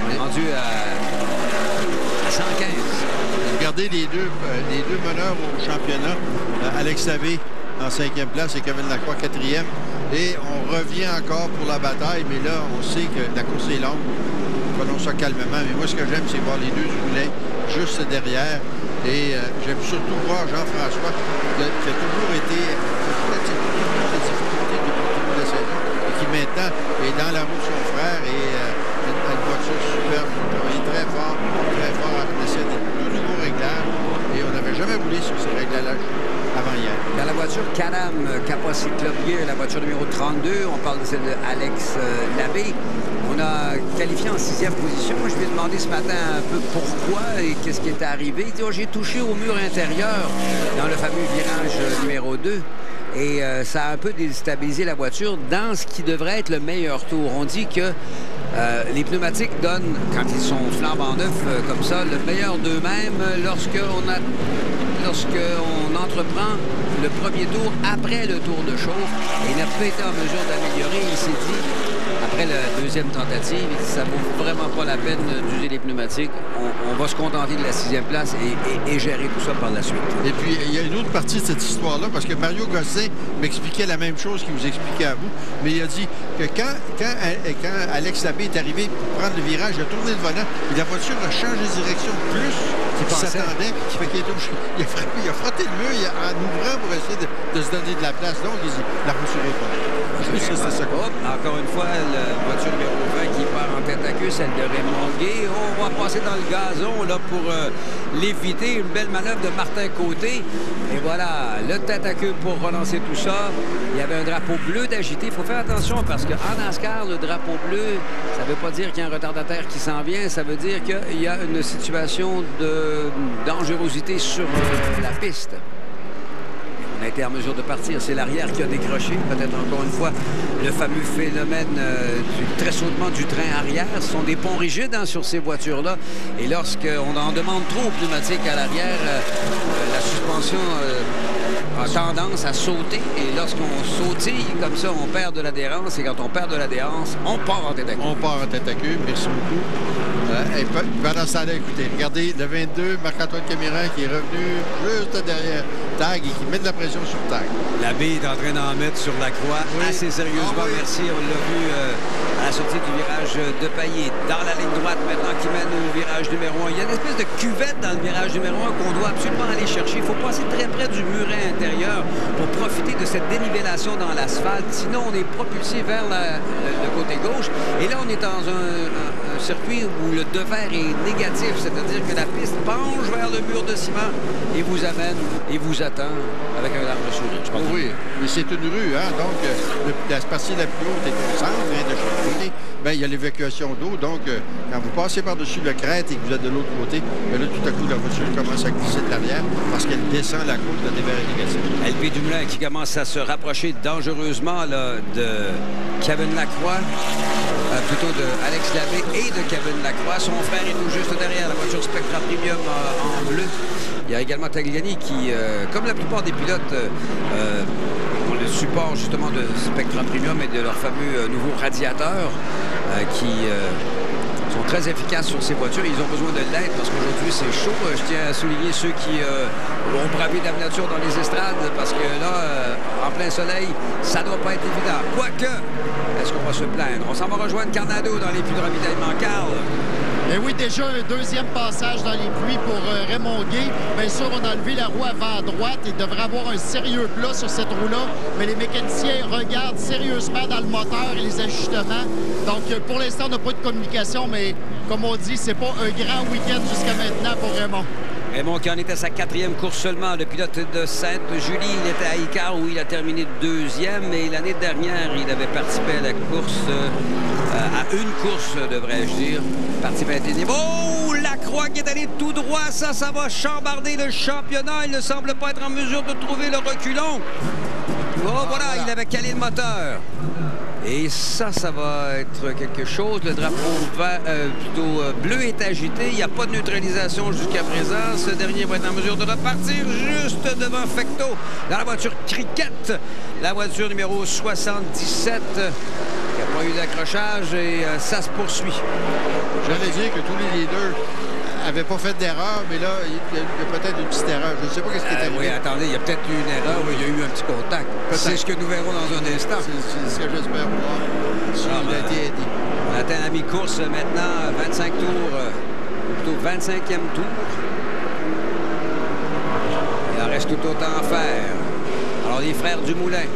On est rendu à 115.
Regardez les deux meneurs au championnat. Alex Labbé en 5e place et Kevin Lacroix 4e. Et on revient encore pour la bataille, mais là, on sait que la course est longue. Prenons ça calmement. Mais moi, ce que j'aime, c'est voir les deux Moulins juste derrière. Et j'aime surtout voir Jean-François, qui a toujours été difficulté depuis le début de la saison, et qui maintenant est dans la roue de son frère et une voiture superbe. Il est très fort en essai de nouveaux réglages. Et on n'avait jamais roulé sur ces réglages avant hier.
Dans la voiture Can-Am Kappa Club Gear, la voiture numéro 32, on parle de celle de Alex Labbé. On a qualifié en 6e position. Je lui ai demandé ce matin un peu pourquoi et qu'est-ce qui était arrivé. Il dit « J'ai touché au mur intérieur dans le fameux virage numéro 2. » Et ça a un peu déstabilisé la voiture dans ce qui devrait être le meilleur tour. On dit que les pneumatiques donnent, quand ils sont flambant neufs comme ça, le meilleur d'eux-mêmes lorsqu'on entreprend le premier tour après le tour de chauffe. Et il n'a pas été en mesure d'améliorer. Il s'est dit, après la deuxième tentative, il dit, ça ne vaut vraiment pas la peine d'user les pneumatiques. On va se contenter de la 6e place et gérer tout ça par la suite.
Et puis, il y a une autre partie de cette histoire-là, parce que Mario Gosselin m'expliquait la même chose qu'il vous expliquait à vous, mais il a dit que quand Alex Labbé est arrivé pour prendre le virage, il a tourné le volant, et la voiture a changé de direction plus qu'il s'attendait. Il a frotté le mur en ouvrant pour essayer de se donner de la place. Donc, il dit, la voiture est bonne.
Encore une fois, la voiture numéro 20 qui part en tête à queue, celle de Raymond Gay. On va passer dans le gazon là, pour l'éviter. Une belle manœuvre de Martin Côté. Et voilà, le tête à queue pour relancer tout ça. Il y avait un drapeau bleu d'agité. Il faut faire attention parce qu'en NASCAR, le drapeau bleu, ça ne veut pas dire qu'il y a un retardataire qui s'en vient. Ça veut dire qu'il y a une situation de dangerosité sur la piste. On a été en mesure de partir. C'est l'arrière qui a décroché. Peut-être encore une fois le fameux phénomène du tressautement du train arrière. Ce sont des ponts rigides sur ces voitures-là. Et lorsqu'on en demande trop aux pneumatiques à l'arrière, la suspension a tendance à sauter. Et lorsqu'on sautille comme ça, on perd de l'adhérence. Et quand on perd de l'adhérence, on part en tête à queue.
On part en tête à queue. Merci beaucoup. Et pendant ce temps-là, écoutez, regardez le 22, Marc-Antoine Camiran qui est revenu juste derrière Tag et qui met de la pression sur Tag.
Labbé est en train d'en mettre sur la croix assez sérieusement. Merci, on l'a vu à la sortie du virage de Payet. Dans la ligne droite maintenant qui mène au virage numéro 1. Il y a une espèce de cuvette dans le virage numéro 1 qu'on doit absolument aller chercher. Il faut passer très près du muret intérieur pour profiter de cette dénivellation dans l'asphalte. Sinon, on est propulsé vers le côté gauche. Et là, on est dans un circuit où le devers est négatif, c'est-à-dire que la piste penche vers le mur de ciment et vous amène et vous attend avec un large sourire.
Oui, mais c'est une rue, hein? Donc la partie la plus haute est au centre, et de chaque côté, bien, il y a l'évacuation d'eau. Donc, quand vous passez par-dessus le crête et que vous êtes de l'autre côté, bien là, tout à coup, la voiture commence à glisser de l'arrière parce qu'elle descend la côte, le devers est négatif.
LP Dumoulin qui commence à se rapprocher dangereusement là, de Kevin Lacroix. Plutôt de Alex Labbé et de Kevin Lacroix. Son frère est tout juste derrière la voiture Spectra Premium en bleu. Il y a également Tagliani qui, comme la plupart des pilotes, ont le support justement de Spectra Premium et de leur fameux nouveau radiateur qui sont très efficaces sur ces voitures. Ils ont besoin de l'aide parce qu'aujourd'hui c'est chaud. Je tiens à souligner ceux qui ont bravé la nature dans les estrades parce que là, en plein soleil, ça doit pas être évident. Quoique, est-ce qu'on va se plaindre? On s'en va rejoindre Carnado dans les puits de ravitaillement. Carl.
Et oui, déjà un deuxième passage dans les pluies pour Raymond Gay. Bien sûr, on a enlevé la roue avant à droite. Il devrait avoir un sérieux plat sur cette roue-là. Mais les mécaniciens regardent sérieusement dans le moteur et les ajustements. Donc, pour l'instant, on n'a pas de communication. Mais comme on dit, c'est pas un grand week-end jusqu'à maintenant pour Raymond.
Raymond qui en était à sa 4e course seulement. Le pilote de Sainte-Julie, il était à Icare où il a terminé 2e. Et l'année dernière, il avait participé à la course, à une course, devrais-je dire. Participé à Ténébreux. Oh, Lacroix qui est allé tout droit. Ça va chambarder le championnat. Il ne semble pas être en mesure de trouver le reculon. Oh, voilà, il avait calé le moteur. Et ça va être quelque chose. Le drapeau bleu est agité. Il n'y a pas de neutralisation jusqu'à présent. Ce dernier va être en mesure de repartir juste devant Fecto dans la voiture Cricket. La voiture numéro 77. Il n'y a pas eu d'accrochage et ça se poursuit.
J'allais dire que tous les leaders n'avaient pas fait d'erreur, mais là, il y a peut-être une petite erreur. Je ne sais pas ce qui est arrivé.
Oui, attendez, il y a peut-être eu une erreur ou il y a eu un petit contact. C'est ce que nous verrons dans un instant.
C'est ce que j'espère voir. Si il a été aidé.
On atteint la mi-course maintenant, 25 tours, plutôt 25e tour. Il en reste tout autant à faire. Alors, les frères Dumoulin.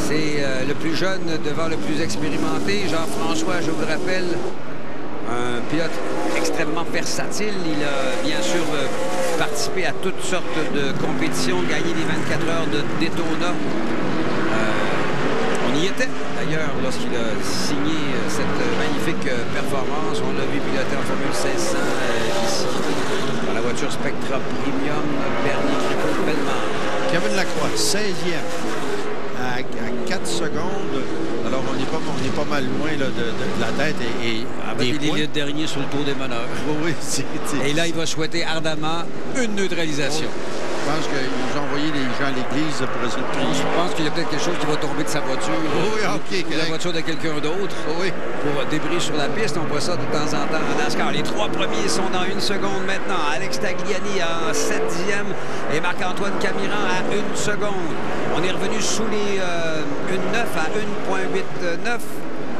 C'est le plus jeune devant le plus expérimenté. Jean-François, je vous le rappelle, un pilote extrêmement versatile. Il a bien sûr participé à toutes sortes de compétitions, gagné les 24 heures de Daytona. On y était d'ailleurs lorsqu'il a signé cette magnifique performance. On l'a vu piloter en Formule 500 ici, dans la voiture Spectra Premium, Bernie Cricot-Bellemare.
Kevin Lacroix, 16e. À 4 secondes. Alors, on est pas mal loin là, de la tête et
avec il est le dernier sur le tour des manœuvres.
Oui,
et là, il va souhaiter ardemment une neutralisation.
Je pense qu'ils ont envoyé les gens à l'église pour essayer de prier.
Je pense qu'il y a peut-être quelque chose qui va tomber de sa voiture.
Oui, OK.
La voiture de quelqu'un d'autre.
Oui.
Pour débris sur la piste. On voit ça de temps en temps en NASCAR. Les 3 premiers sont dans 1 seconde maintenant. Alex Tagliani en 7e et Marc-Antoine Camiran à 1 seconde. On est revenu sous les 1.9 à 1.89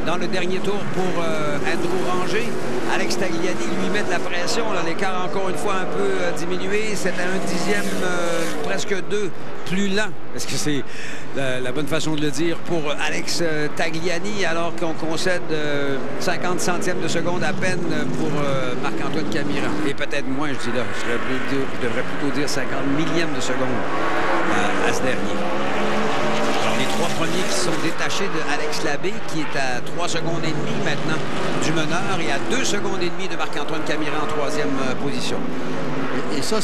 dans le dernier tour pour Andrew Ranger. Alex Tagliani lui met de la pression. L'écart encore une fois un peu diminué. C'est à 1/10, presque 2 plus lent. Est-ce que c'est la bonne façon de le dire pour Alex Tagliani alors qu'on concède 50 centièmes de seconde à peine pour Marc-Antoine Camiran. Et peut-être moins, je dis là. Je devrais plutôt dire 50 millièmes de seconde à ce dernier. Les 3 premiers qui sont détachés de Alex Labbé, qui est à 3 secondes et demie maintenant du meneur et à 2 secondes et demie de Marc-Antoine Camiran en 3e position.
Et ça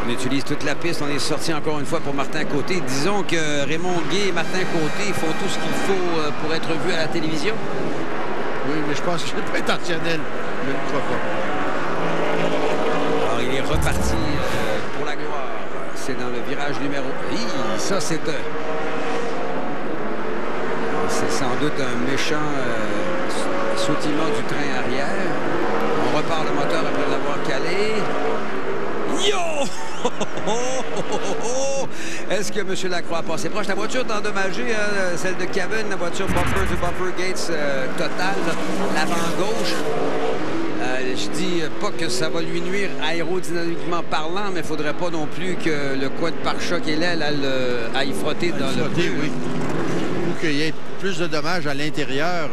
On utilise toute la piste. On est sorti encore une fois pour Martin Côté. Disons que Raymond Guay et Martin Côté font tout ce qu'il faut pour être vus à la télévision.
Oui, mais je pense que c'est pas intentionnel. Je ne crois pas.
Alors, il est reparti pour la gloire. C'est dans le virage numéro... Ça, c'est sans doute un méchant sautillement du train arrière. On repart le moteur après l'avoir calé. Yo! Est-ce que M. Lacroix a passé proche? La voiture est endommagée, celle de Kevin, la voiture bumper gates totale, l'avant gauche. Je dis pas que ça va lui nuire aérodynamiquement parlant, mais il ne faudrait pas non plus que le coin de pare-choc et l'aile aille frotter dans le pneu.
Oui. Ou qu'il y ait plus de dommages à l'intérieur,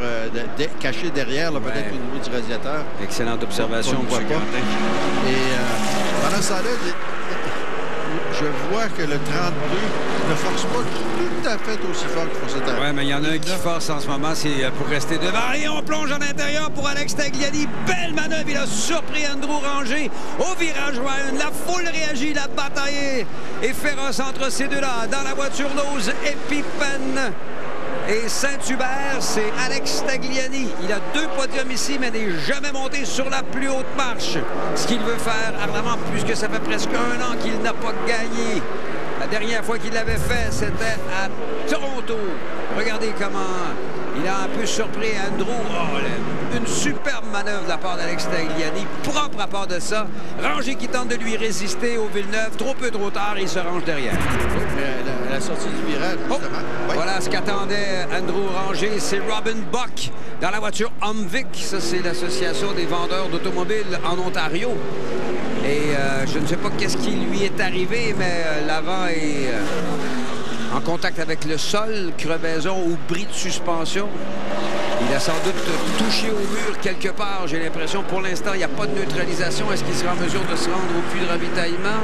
cachés derrière, peut-être au niveau du radiateur.
Excellente observation, M. Quentin.
Et pendant ce temps-là, je vois que le 32 ne force pas tout à fait aussi fort qu'il faut s'attendre.
Oui, mais il y en a un qui force en ce moment, c'est pour rester devant. Et on plonge en intérieur pour Alex Tagliani. Belle manœuvre, il a surpris Andrew Ranger au virage Ryan. La foule réagit, la bataille est féroce entre ces deux-là. Dans la voiture rose, Epipen et Saint-Hubert, c'est Alex Tagliani. Il a 2 podiums ici, mais n'est jamais monté sur la plus haute marche. Ce qu'il veut faire ardemment, puisque ça fait presque 1 an qu'il n'a pas gagné. La dernière fois qu'il l'avait fait, c'était à Toronto. Regardez comment il a un peu surpris Andrew. Une superbe manœuvre de la part d'Alex Tagliani. Propre à part de ça. Ranger qui tente de lui résister au Villeneuve. Trop peu, trop tard, il se range derrière.
La sortie du virage, justement. Oui.
Voilà ce qu'attendait Andrew Ranger. C'est Robin Buck dans la voiture Humvik. Ça, c'est l'association des vendeurs d'automobiles en Ontario. Et je ne sais pas qu'est-ce qui lui est arrivé, mais l'avant est en contact avec le sol, crevaison ou bris de suspension. Il a sans doute touché au mur quelque part, j'ai l'impression. Pour l'instant, il n'y a pas de neutralisation. Est-ce qu'il sera en mesure de se rendre au puits de ravitaillement?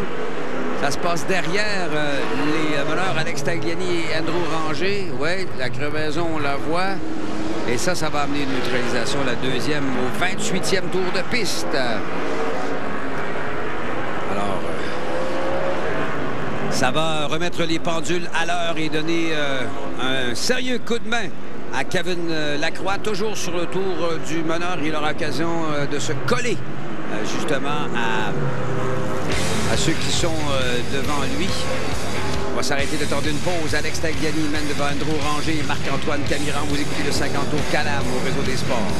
Ça se passe derrière les meneurs Alex Tagliani et Andrew Ranger. Oui, la crevaison, on la voit. Et ça va amener une neutralisation, la deuxième au 28e tour de piste. Alors, ça va remettre les pendules à l'heure et donner un sérieux coup de main à Kevin Lacroix, toujours sur le tour du meneur. Il aura l'occasion de se coller justement à ceux qui sont devant lui. On va s'arrêter de tendre une pause. Alex Tagliani mène devant Andrew Ranger et Marc-Antoine Camiran. Vous écoutez le 50 tours Canam au Réseau des Sports.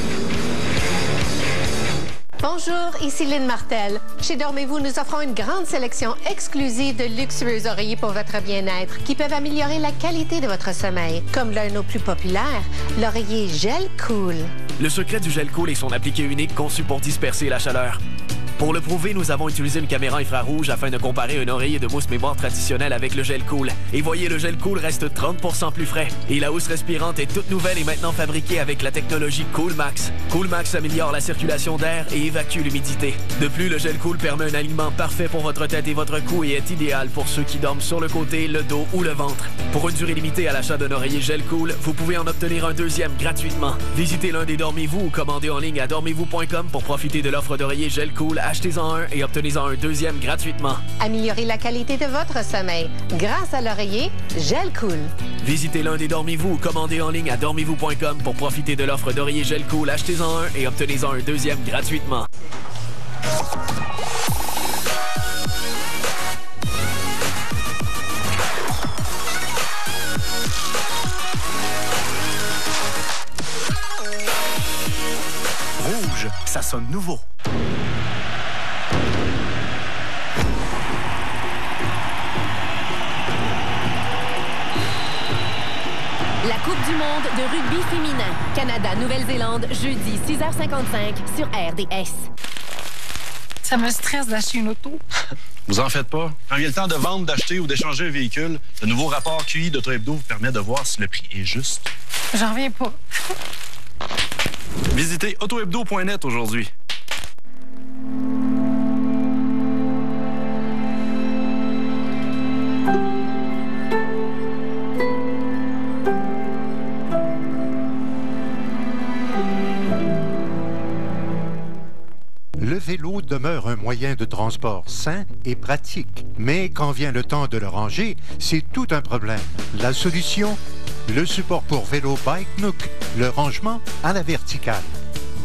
Bonjour, ici Lynn Martel. Chez Dormez-vous, nous offrons une grande sélection exclusive de luxueux oreillers pour votre bien-être qui peuvent améliorer la qualité de votre sommeil. Comme l'un de nos plus populaires, l'oreiller Gel Cool.
Le secret du Gel Cool est son appliqué unique conçu pour disperser la chaleur. Pour le prouver, nous avons utilisé une caméra infrarouge afin de comparer un oreiller de mousse mémoire traditionnel avec le Gel Cool. Et voyez, le Gel Cool reste 30% plus frais. Et la housse respirante est toute nouvelle et maintenant fabriquée avec la technologie Cool Max. Cool Max améliore la circulation d'air et évacue l'humidité. De plus, le Gel Cool permet un alignement parfait pour votre tête et votre cou et est idéal pour ceux qui dorment sur le côté, le dos ou le ventre. Pour une durée limitée à l'achat d'un oreiller Gel Cool, vous pouvez en obtenir un deuxième gratuitement. Visitez l'un des Dormez-vous ou commandez en ligne à dormez-vous.com pour profiter de l'offre d'oreiller Gel Cool. Achetez-en un et obtenez-en un deuxième gratuitement.
Améliorez la qualité de votre sommeil grâce à l'oreiller Gel Cool.
Visitez l'un des Dormez-vous ou commandez en ligne à dormez-vous.com pour profiter de l'offre d'oreiller Gel Cool. Achetez-en un et obtenez-en un deuxième gratuitement.
Rouge, ça sonne nouveau.
La Coupe du monde de rugby féminin. Canada-Nouvelle-Zélande, jeudi 6h55 sur RDS.
Ça me stresse d'acheter une auto.
Vous en faites pas. Quand vient le temps de vendre, d'acheter ou d'échanger un véhicule, le nouveau rapport QI d'Auto Hebdo vous permet de voir si le prix est juste.
J'en reviens pas.
Visitez autohebdo.net aujourd'hui.
Le vélo demeure un moyen de transport sain et pratique. Mais quand vient le temps de le ranger, c'est tout un problème. La solution? Le support pour vélo Bike Nook, le rangement à la verticale.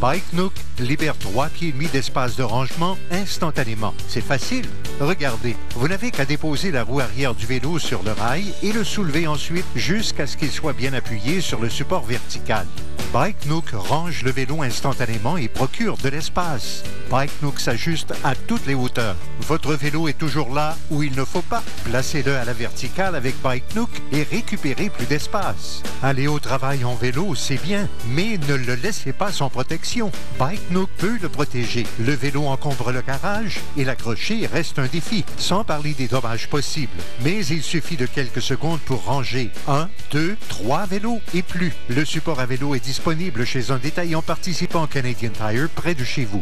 Bike Nook libère 3,5 pieds d'espace de rangement instantanément. C'est facile. Regardez, vous n'avez qu'à déposer la roue arrière du vélo sur le rail et le soulever ensuite jusqu'à ce qu'il soit bien appuyé sur le support vertical. Bike Nook range le vélo instantanément et procure de l'espace. Bike Nook s'ajuste à toutes les hauteurs. Votre vélo est toujours là où il ne faut pas. Placez-le à la verticale avec Bike Nook et récupérez plus d'espace. Aller au travail en vélo, c'est bien, mais ne le laissez pas sans protection. Bike Nook peut le protéger. Le vélo encombre le garage et l'accrocher reste un défi, sans parler des dommages possibles. Mais il suffit de quelques secondes pour ranger 1, 2, 3 vélos et plus. Le support à vélo est disponible chez un détaillant participant Canadian Tire près de chez vous.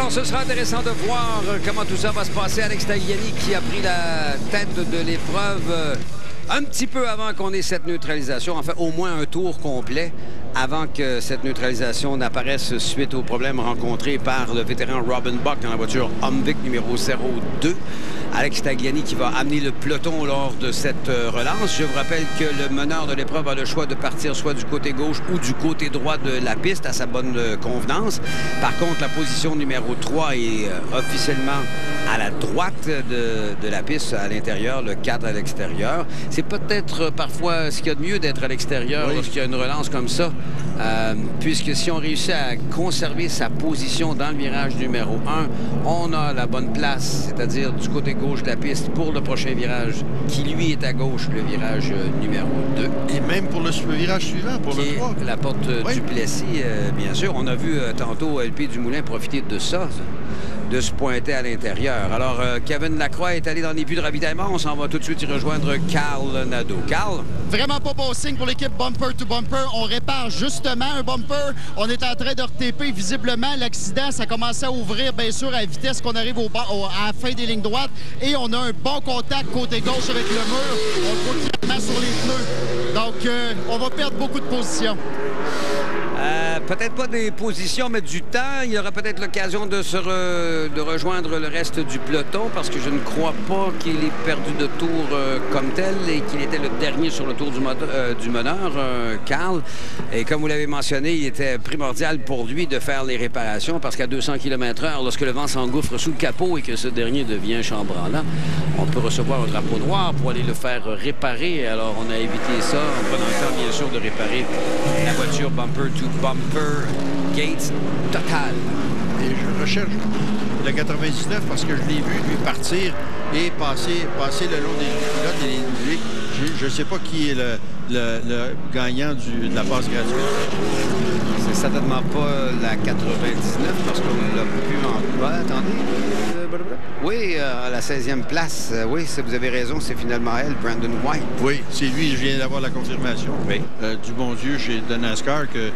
Ce sera intéressant de voir comment tout ça va se passer. Alex Tagliani qui a pris la tête de l'épreuve un petit peu avant qu'on ait cette neutralisation. En fait, au moins un tour complet avant que cette neutralisation n'apparaisse suite aux problèmes rencontrés par le vétéran Robin Buck dans la voiture Humvik numéro 02. Alex Tagliani qui va amener le peloton lors de cette relance. Je vous rappelle que le meneur de l'épreuve a le choix de partir soit du côté gauche ou du côté droit de la piste à sa bonne convenance. Par contre, la position numéro 3 est officiellement à la droite de la piste à l'intérieur, le 4 à l'extérieur. C'est peut-être parfois ce qu'il y a de mieux d'être à l'extérieur lorsqu'il y a une relance comme ça, puisque si on réussit à conserver sa position dans le virage numéro 1, on a la bonne place, c'est-à-dire du côté gauche de la piste pour le prochain virage, qui lui est à gauche, le virage numéro 2.
Et même pour le virage suivant, pour le 3.
La porte du Plessis, bien sûr. On a vu tantôt LP Dumoulin profiter de ça, de se pointer à l'intérieur. Alors, Kevin Lacroix est allé dans les buts de ravitaillement. On s'en va tout de suite y rejoindre Carl Nadeau. Carl?
Vraiment pas bon signe pour l'équipe bumper to bumper. On répare justement un bumper. On est en train de retaper. Visiblement, l'accident, ça commençait à ouvrir, bien sûr, à vitesse qu'on arrive à la fin des lignes droites. Et on a un bon contact côté gauche avec le mur. On roule clairement sur les pneus. Donc, on va perdre beaucoup de positions.
Peut-être pas des positions, mais du temps. Il y aura peut-être l'occasion de rejoindre le reste du peloton parce que je ne crois pas qu'il ait perdu de tour comme tel et qu'il était le dernier sur le tour du meneur, Carl. Et comme vous l'avez mentionné, il était primordial pour lui de faire les réparations parce qu'à 200 km/h, lorsque le vent s'engouffre sous le capot et que ce dernier devient chambranlant, on peut recevoir un drapeau noir pour aller le faire réparer. Alors, on a évité ça en prenant le temps, bien sûr, de réparer la voiture bumper to bumper. Gates total.
Et je recherche le 99 parce que je l'ai vu lui partir et passer le long des pilotes et les doublés. Je ne sais pas qui est le gagnant de la passe gratuite.
C'est certainement pas la 99 parce qu'on l'a pu en... Ouais, attendez. Oui, à la 16e place. Oui, vous avez raison, c'est finalement elle, Brandon White.
Oui, c'est lui, je viens d'avoir la confirmation.
Oui.
Du bon Dieu chez de NASCAR que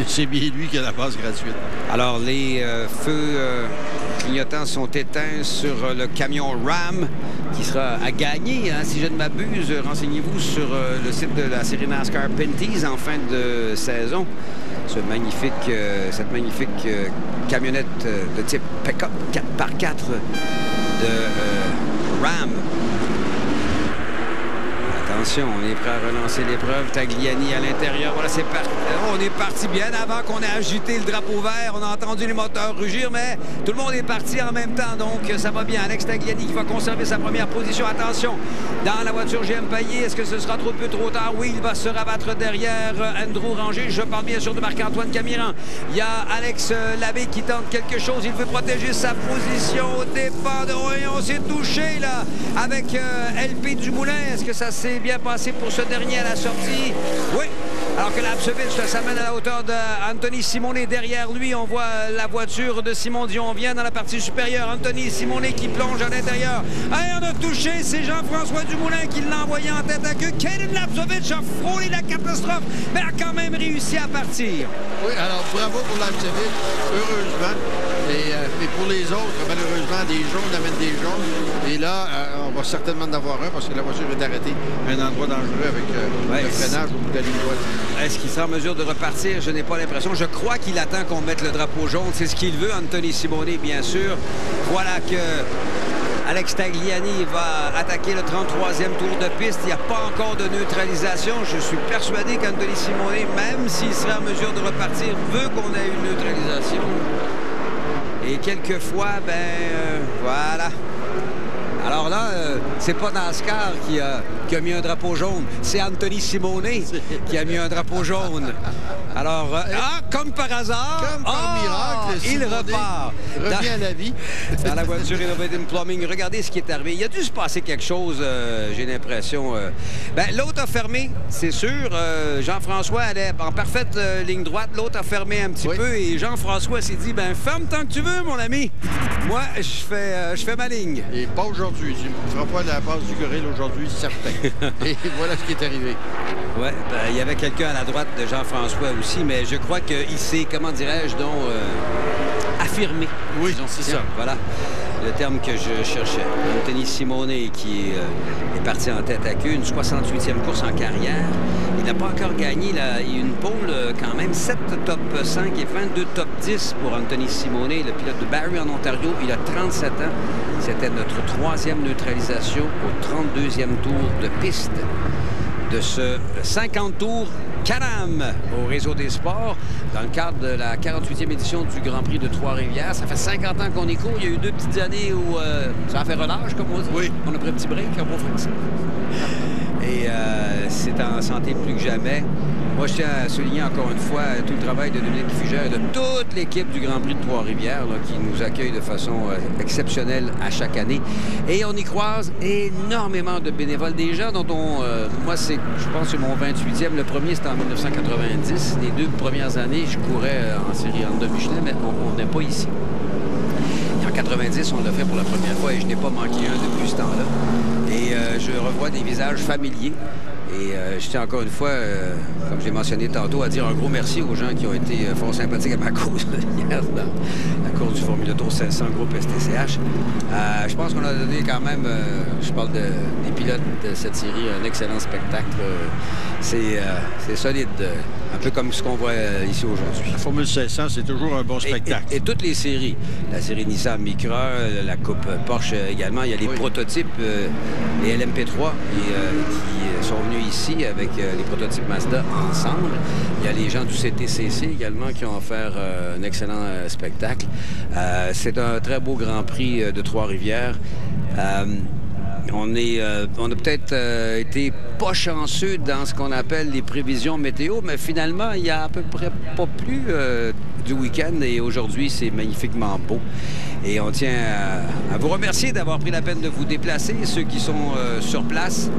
c'est bien lui qui a la passe gratuite.
Alors, les feux clignotants sont éteints sur le camion Ram qui sera à gagner, hein, si je ne m'abuse. Renseignez-vous sur le site de la série NASCAR Pinty's en fin de saison. Cette magnifique camionnette de type pick-up 4x4 de Ram. Attention, on est prêt à relancer l'épreuve. Tagliani à l'intérieur. Voilà, c'est parti. On est parti bien avant qu'on ait agité le drapeau vert. On a entendu les moteurs rugir, mais tout le monde est parti en même temps. Donc, ça va bien. Alex Tagliani qui va conserver sa première position. Attention, dans la voiture GM Payet, est-ce que ce sera trop peu trop tard? Oui, il va se rabattre derrière Andrew Ranger. Je parle bien sûr de Marc-Antoine Camiran. Il y a Alex Labbé qui tente quelque chose. Il veut protéger sa position au départ de... Oui, on s'est touché, là, avec LP Dumoulin. Est-ce que ça s'est bien passé pour ce dernier à la sortie? Oui. Alors que Lapsevich s'amène à la hauteur d'Anthony Simonet. Derrière lui, on voit la voiture de Simon Dion vient dans la partie supérieure. Anthony Simonet qui plonge à l'intérieur. Et on a touché, c'est Jean-François Dumoulin qui l'a envoyé en tête à queue. Kaden Lapsevich a frôlé la catastrophe, mais a quand même réussi à partir.
Oui, alors bravo pour Lapsevich, heureusement. Et pour les autres, malheureusement, des jaunes amènent des jaunes. Et là, on va certainement en avoir un parce que la voiture est arrêtée à un endroit dangereux avec le freinage au bout de la ligne droite.
Est-ce qu'il sera en mesure de repartir? Je n'ai pas l'impression. Je crois qu'il attend qu'on mette le drapeau jaune. C'est ce qu'il veut, Anthony Simonet, bien sûr. Voilà que Alex Tagliani va attaquer le 33e tour de piste. Il n'y a pas encore de neutralisation. Je suis persuadé qu'Anthony Simonet, même s'il serait en mesure de repartir, veut qu'on ait une neutralisation. Et quelquefois, voilà. Alors là, c'est pas NASCAR qui a mis un drapeau jaune. C'est Anthony Simonet qui a mis un drapeau jaune. Alors, comme par hasard,
comme par miracle,
il repart.
Revient à la vie.
Dans la voiture Innovative Plumbing. Regardez ce qui est arrivé. Il a dû se passer quelque chose, j'ai l'impression. L'autre a fermé, c'est sûr. Jean-François allait en parfaite ligne droite. L'autre a fermé un petit peu et Jean-François s'est dit, ferme tant que tu veux, mon ami. Moi, je fais ma ligne.
Et pas aujourd'hui. Tu ne feras pas la passe du gorille aujourd'hui, certain. Et voilà ce qui est arrivé.
Oui, il y avait quelqu'un à la droite de Jean-François aussi, mais je crois qu'il s'est, comment dirais-je, donc, confirmé.
Oui, c'est ça.
Voilà le terme que je cherchais. Anthony Simone qui est parti en tête à queue, une 68e course en carrière. Il n'a pas encore gagné. Il a une pole quand même, 7 top 5 et 22 top 10 pour Anthony Simone, le pilote de Barrie en Ontario. Il a 37 ans. C'était notre 3e neutralisation au 32e tour de piste de ce 50 tours Can-Am au Réseau des sports dans le cadre de la 48e édition du Grand Prix de Trois-Rivières. Ça fait 50 ans qu'on y court. Il y a eu 2 petites années où ça a fait relâche, comme on dit.
Oui.
On a pris un petit break en bon français. Et c'est en santé plus que jamais. Moi, je tiens à souligner encore une fois tout le travail de Dominique Fugère et de toute l'équipe du Grand Prix de Trois-Rivières qui nous accueille de façon exceptionnelle à chaque année. Et on y croise énormément de bénévoles. Des gens dont moi, je pense que c'est mon 28e. Le premier, c'était en 1990. Les 2 premières années, je courais en série Honda Michelin, mais on n'est pas ici. Et en 90, on l'a fait pour la première fois et je n'ai pas manqué un depuis ce temps-là. Et je revois des visages familiers. Et je tiens encore une fois, comme j'ai mentionné tantôt, à dire un gros merci aux gens qui ont été fort sympathiques à ma cause hier dans la course du Formule Tour 500 groupe STCH. Je pense qu'on a donné quand même, je parle des pilotes de cette série, un excellent spectacle. C'est solide, un peu comme ce qu'on voit ici aujourd'hui.
La Formule 500, c'est toujours un bon spectacle.
Et toutes les séries, la série Nissan Micra, la Coupe Porsche également, il y a les prototypes, les LMP3 qui sont venus ici avec les prototypes Mazda ensemble. Il y a les gens du CTCC également qui ont offert un excellent spectacle. C'est un très beau Grand Prix de Trois-Rivières. On a peut-être été pas chanceux dans ce qu'on appelle les prévisions météo, mais finalement, il y a à peu près pas plus du week-end et aujourd'hui, c'est magnifiquement beau. Et on tient à vous remercier d'avoir pris la peine de vous déplacer, ceux qui sont sur place,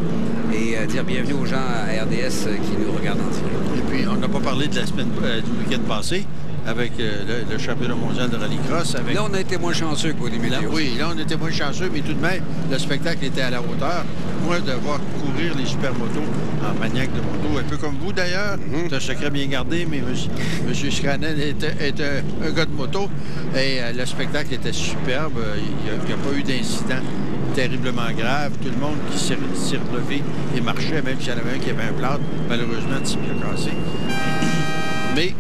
et dire bienvenue aux gens à RDS qui nous regardent en direct.
Et puis, on n'a pas parlé de la semaine du week-end passé avec le championnat mondial de rallycross. Avec...
Là, on a été moins chanceux qu'au début.
Oui, là, on était moins chanceux, mais tout de même, le spectacle était à la hauteur. Moi, de voir courir les supermotos en maniaque de moto, un peu comme vous d'ailleurs, c'est un secret bien gardé, mais M. Schranen est un gars de moto et le spectacle était superbe. Il n'y a pas eu d'incident terriblement grave. Tout le monde qui s'est relevé et marchait, même s'il y en avait un qui avait un plâtre, malheureusement, un petit peu cassé. Mais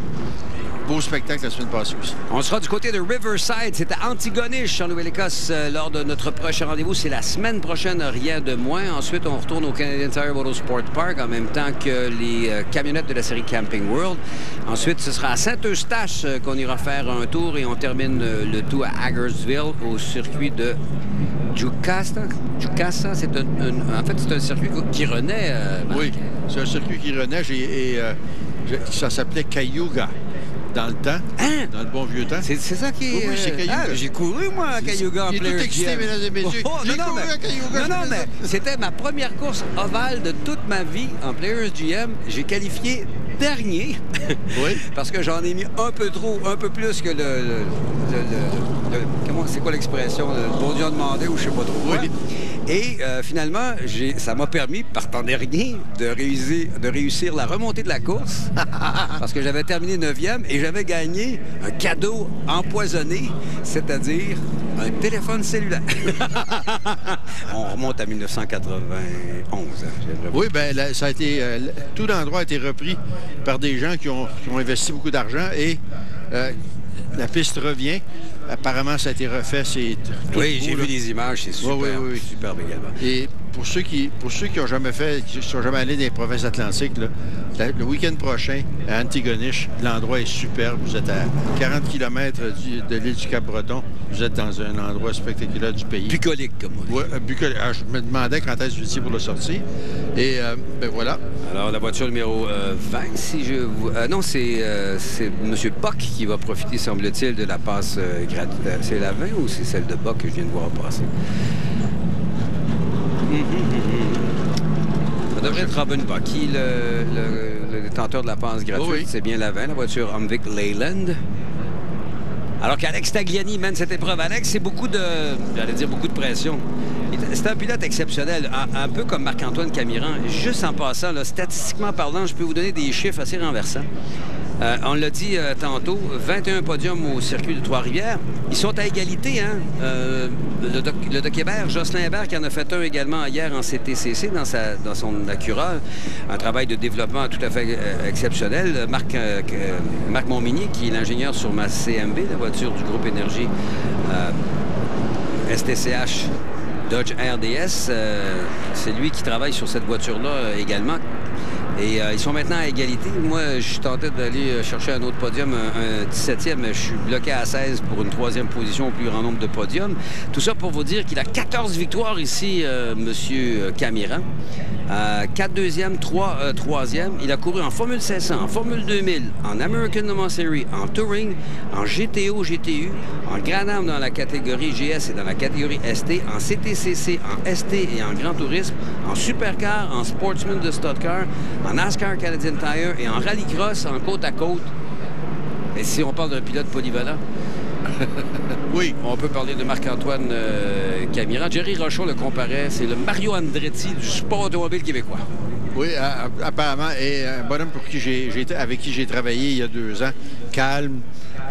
beau spectacle la semaine passée aussi.
On sera du côté de Riverside. C'est à Antigonish, en Nouvelle-Écosse, lors de notre prochain rendez-vous. C'est la semaine prochaine, rien de moins. Ensuite, on retourne au Canadian Tire Motorsport Park en même temps que les camionnettes de la série Camping World. Ensuite, ce sera à Saint-Eustache qu'on ira faire un tour et on termine le tout à Hagersville au circuit de Jukasa, c'est en fait, c'est un circuit qui renaît.
Oui, c'est un circuit qui renaît ça s'appelait Cayuga. Dans le temps, dans le bon vieux temps.
C'est ça qui est...
Oui, c'est Cayuga.
J'ai couru, moi, à Cayuga en Players GM.
Il est tout excité, mesdames et messieurs. J'ai couru à Cayuga.
Non, mais c'était ma première course ovale de toute ma vie en Players GM. J'ai qualifié dernier.
Oui.
Parce que j'en ai mis un peu trop, un peu plus que comment, c'est quoi l'expression? Le bon Dieu a demandé ou je sais pas trop quoi.
Oui.
Et finalement, ça m'a permis, partant dernier, de réussir la remontée de la course parce que j'avais terminé 9e et j'avais gagné un cadeau empoisonné, c'est-à-dire un téléphone cellulaire. On remonte à 1991.
Oui, bien, ça a été... tout l'endroit a été repris par des gens qui ont investi beaucoup d'argent et la piste revient. Apparemment, ça a été refait.
Oui, j'ai vu des images, c'est super,
oui.
superbe également.
Et pour ceux qui ont jamais fait, qui sont jamais allés dans les provinces atlantiques, là, le week-end prochain, à Antigonish, l'endroit est superbe. Vous êtes à 40 km de l'île du Cap-Breton. Vous êtes dans un endroit spectaculaire du pays.
Bucolique, comme on dit.
Oui, bucolique. Alors, je me demandais quand est-ce que vous étiez pour le sortir. Et ben voilà.
Alors, la voiture numéro 20, si je vous... non, c'est M. Bock qui va profiter, semble-t-il, de la passe gratuite. C'est la 20 ou c'est celle de Bock que je viens de voir passer? Ça devrait être Robin Bucky, le détenteur de la passe gratuite. Oui. C'est bien la 20, la voiture Humvik Leyland. Alors qu'Alex Tagliani mène cette épreuve. Alex, c'est beaucoup de pression. C'est un pilote exceptionnel, un peu comme Marc-Antoine Camiran. Juste en passant, là, statistiquement parlant, je peux vous donner des chiffres assez renversants. On l'a dit tantôt, 21 podiums au circuit de Trois-Rivières. Ils sont à égalité, hein? Le Doc Hébert, Jocelyn Hébert, qui en a fait un également hier en CTCC dans son Acura. Un travail de développement tout à fait exceptionnel. Marc Montminier, qui est l'ingénieur sur ma CMB, la voiture du groupe Énergie STCH Dodge RDS. C'est lui qui travaille sur cette voiture-là également. Et ils sont maintenant à égalité. Moi, je tentais d'aller chercher un autre podium, un 17e, mais je suis bloqué à 16 pour une 3e position au plus grand nombre de podiums. Tout ça pour vous dire qu'il a 14 victoires ici, M. Camiran. 4 deuxièmes, 3 troisièmes. Il a couru en Formule 500, en Formule 2000, en American Le Mans Series, en Touring, en GTO, GTU, en Grand-Am dans la catégorie GS et dans la catégorie ST, en CTCC, en ST et en Grand Tourisme, en Supercar, en Sportsman de Stuttgart, en NASCAR Canadian Tire et en Rallycross en côte à côte. Et si on parle d'un pilote polyvalent, oui, on peut parler de Marc-Antoine Camiran. Jerry Rochon le comparait, c'est le Mario Andretti du sport automobile québécois.
Oui, apparemment. Et un bonhomme avec qui j'ai travaillé il y a 2 ans. Calme,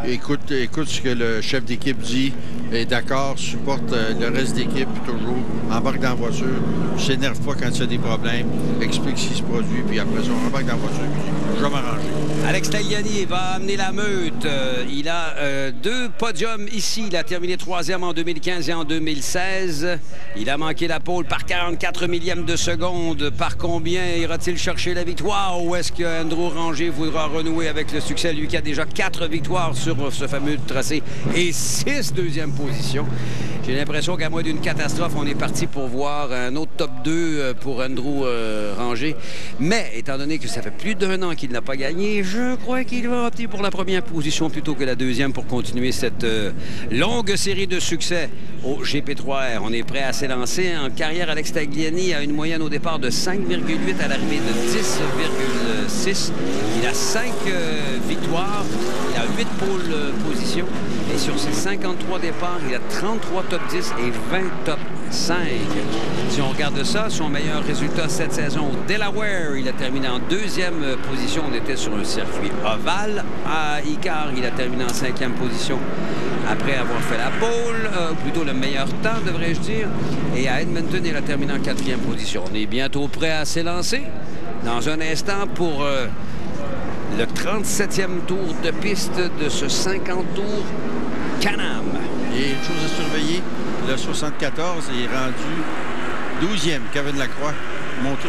écoute ce que le chef d'équipe dit, est d'accord, supporte le reste d'équipe toujours, embarque dans la voiture, ne s'énerve pas quand il y a des problèmes, explique ce qui se produit, puis après ça, on embarque dans la voiture, puis je vais m'arranger.
Alex Tagliani va amener la meute. Il a 2 podiums ici. Il a terminé 3e en 2015 et en 2016. Il a manqué la pole par 44 millièmes de seconde. Par combien ira-t-il chercher la victoire? Ou est-ce que Andrew Ranger voudra renouer avec le succès? Lui qui a déjà 4 victoires sur ce fameux tracé et 6 deuxièmes positions. J'ai l'impression qu'à moins d'une catastrophe, on est parti pour voir un autre top 2 pour Andrew Ranger. Mais, étant donné que ça fait plus d'1 an qu'il n'a pas gagné, je crois qu'il va opter pour la première position plutôt que la 2e pour continuer cette longue série de succès au GP3R. On est prêt à s'élancer. En carrière, Alex Tagliani a une moyenne au départ de 5,8 à l'arrivée de 10,6. Il a 5 victoires. Il a 8 pôles positions. Et sur ses 53 départs, il a 33 top 10 et 20 top 5. Si on regarde ça, son meilleur résultat cette saison au Delaware, il a terminé en 2e position. On était sur un circuit ovale. À Icar, il a terminé en 5e position après avoir fait la pole, plutôt le meilleur temps, devrais-je dire. Et à Edmonton, il a terminé en 4e position. On est bientôt prêt à s'élancer dans un instant pour le 37e tour de piste de ce 50 tours Can-Am.
Et une chose à surveiller, le 74 est rendu 12e. Kevin Lacroix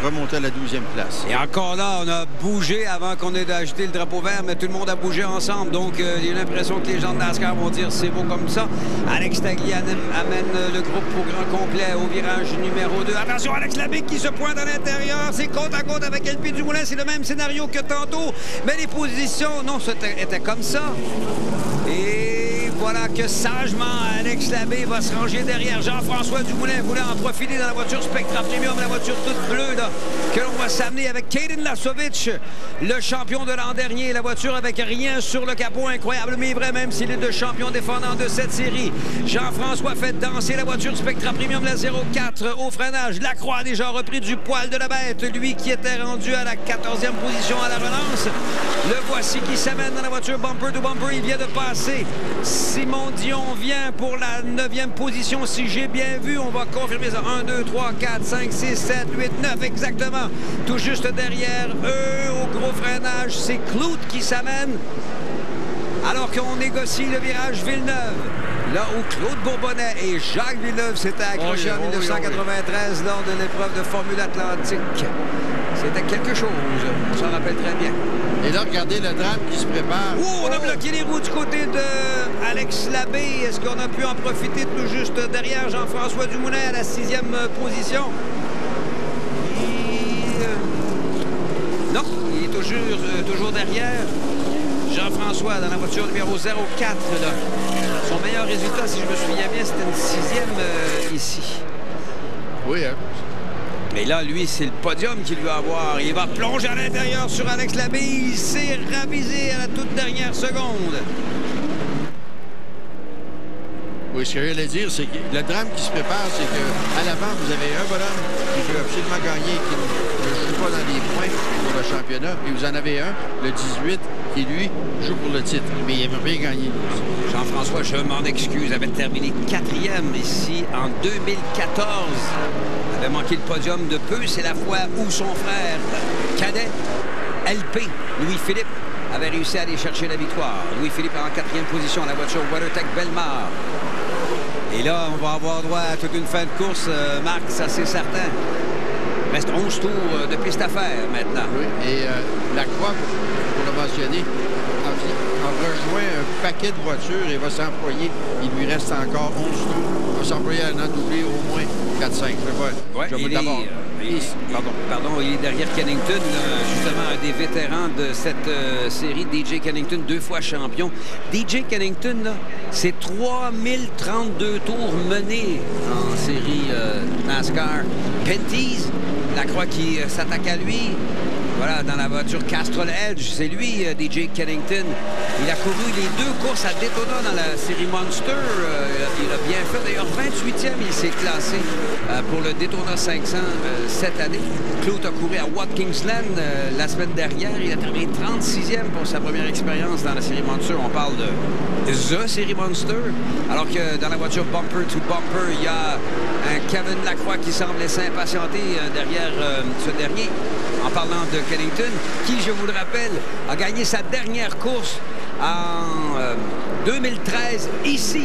remonté à la 12e place.
Et encore là, on a bougé avant qu'on ait d'ajouter le drapeau vert, mais tout le monde a bougé ensemble. Donc, j'ai l'impression que les gens de NASCAR vont dire c'est beau comme ça. Alex Tagliani amène le groupe au grand complet au virage numéro 2. Attention, Alex Labique qui se pointe à l'intérieur. C'est côte à côte avec LP Dumoulin. C'est le même scénario que tantôt. Mais les positions, non, c'était comme ça. Et voilà que sagement, Alex Labbé va se ranger derrière. Jean-François Dumoulin voulait en profiter dans la voiture Spectra Premium, la voiture toute bleue là, que l'on va s'amener avec Kaden Lasovic, le champion de l'an dernier. La voiture avec rien sur le capot, incroyable, mais vrai, même s'il est le champion défendant de cette série. Jean-François fait danser la voiture Spectra Premium, la 04 au freinage. Lacroix a déjà repris du poil de la bête, lui qui était rendu à la 14e position à la relance. Le voici qui s'amène dans la voiture bumper to bumper. Il vient de passer. Simon Dion vient pour la 9e position. Si j'ai bien vu, on va confirmer ça. 1, 2, 3, 4, 5, 6, 7, 8, 9, exactement. Tout juste derrière eux, au gros freinage, c'est Clout qui s'amène. Alors qu'on négocie le virage Villeneuve. Là où Claude Bourbonnais et Jacques Villeneuve s'étaient accrochés en 1993 lors de l'épreuve de Formule Atlantique. C'était quelque chose, on s'en rappelle très bien.
Et là, regardez le drame qui se prépare.
Oh, on a bloqué les roues du côté de Alex Labbé. Est-ce qu'on a pu en profiter tout juste derrière Jean-François Dumoulin à la 6e position? Non, il est toujours derrière. Jean-François dans la voiture numéro 04. Là. Son meilleur résultat, si je me souviens bien, c'était une 6e ici.
Oui, hein?
Mais là, lui, c'est le podium qu'il veut avoir. Il va plonger à l'intérieur sur Alex Labbé. Il s'est ravisé à la toute dernière seconde.
Oui, ce que j'allais dire, c'est que le drame qui se prépare, c'est qu'à l'avant, vous avez un bonhomme qui veut absolument gagner, qui ne joue pas dans les points pour le championnat. Et vous en avez un, le 18, qui, lui, joue pour le titre. Mais il aimerait bien gagner.
Jean-François, je m'en excuse, avait terminé 4e ici en 2014. Il avait manqué le podium de peu. C'est la fois où son frère cadet, LP, Louis-Philippe, avait réussi à aller chercher la victoire. Louis-Philippe en 4e position, la voiture WeatherTech Belmar. Et là, on va avoir droit à toute une fin de course, Marc, ça c'est certain. Il reste 11 tours de piste à faire maintenant.
Oui, et Lacroix, pour le mentionner, a rejoint un paquet de voitures et va s'employer. Il lui reste encore 11 tours. Il va s'employer à en doubler au moins 4-5.
Il est derrière Kennington, justement un des vétérans de cette série, DJ Kennington, 2 fois champion. DJ Kennington, c'est 3032 tours menés en série NASCAR. Penties, Lacroix qui s'attaque à lui. Voilà, dans la voiture Castrol Edge, c'est lui, DJ Kennington. Il a couru les 2 courses à Daytona dans la série Monster. Il a bien fait. D'ailleurs, 28e, il s'est classé pour le Daytona 500 cette année. Claude a couru à Watkins Glen la semaine dernière. Il a terminé 36e pour sa première expérience dans la série Monster. On parle de The série Monster. Alors que dans la voiture Bumper to Bumper, il y a un Kevin Lacroix qui semblait s'impatienter derrière ce dernier. En parlant de Kennington, qui, je vous le rappelle, a gagné sa dernière course en 2013 ici.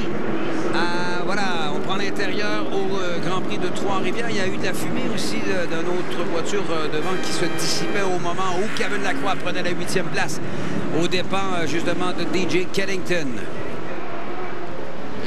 Voilà, on prend l'intérieur au Grand Prix de Trois-Rivières. Il y a eu de la fumée aussi d'une autre voiture devant qui se dissipait au moment où Kevin Lacroix prenait la 8e place aux dépens justement de DJ Kennington.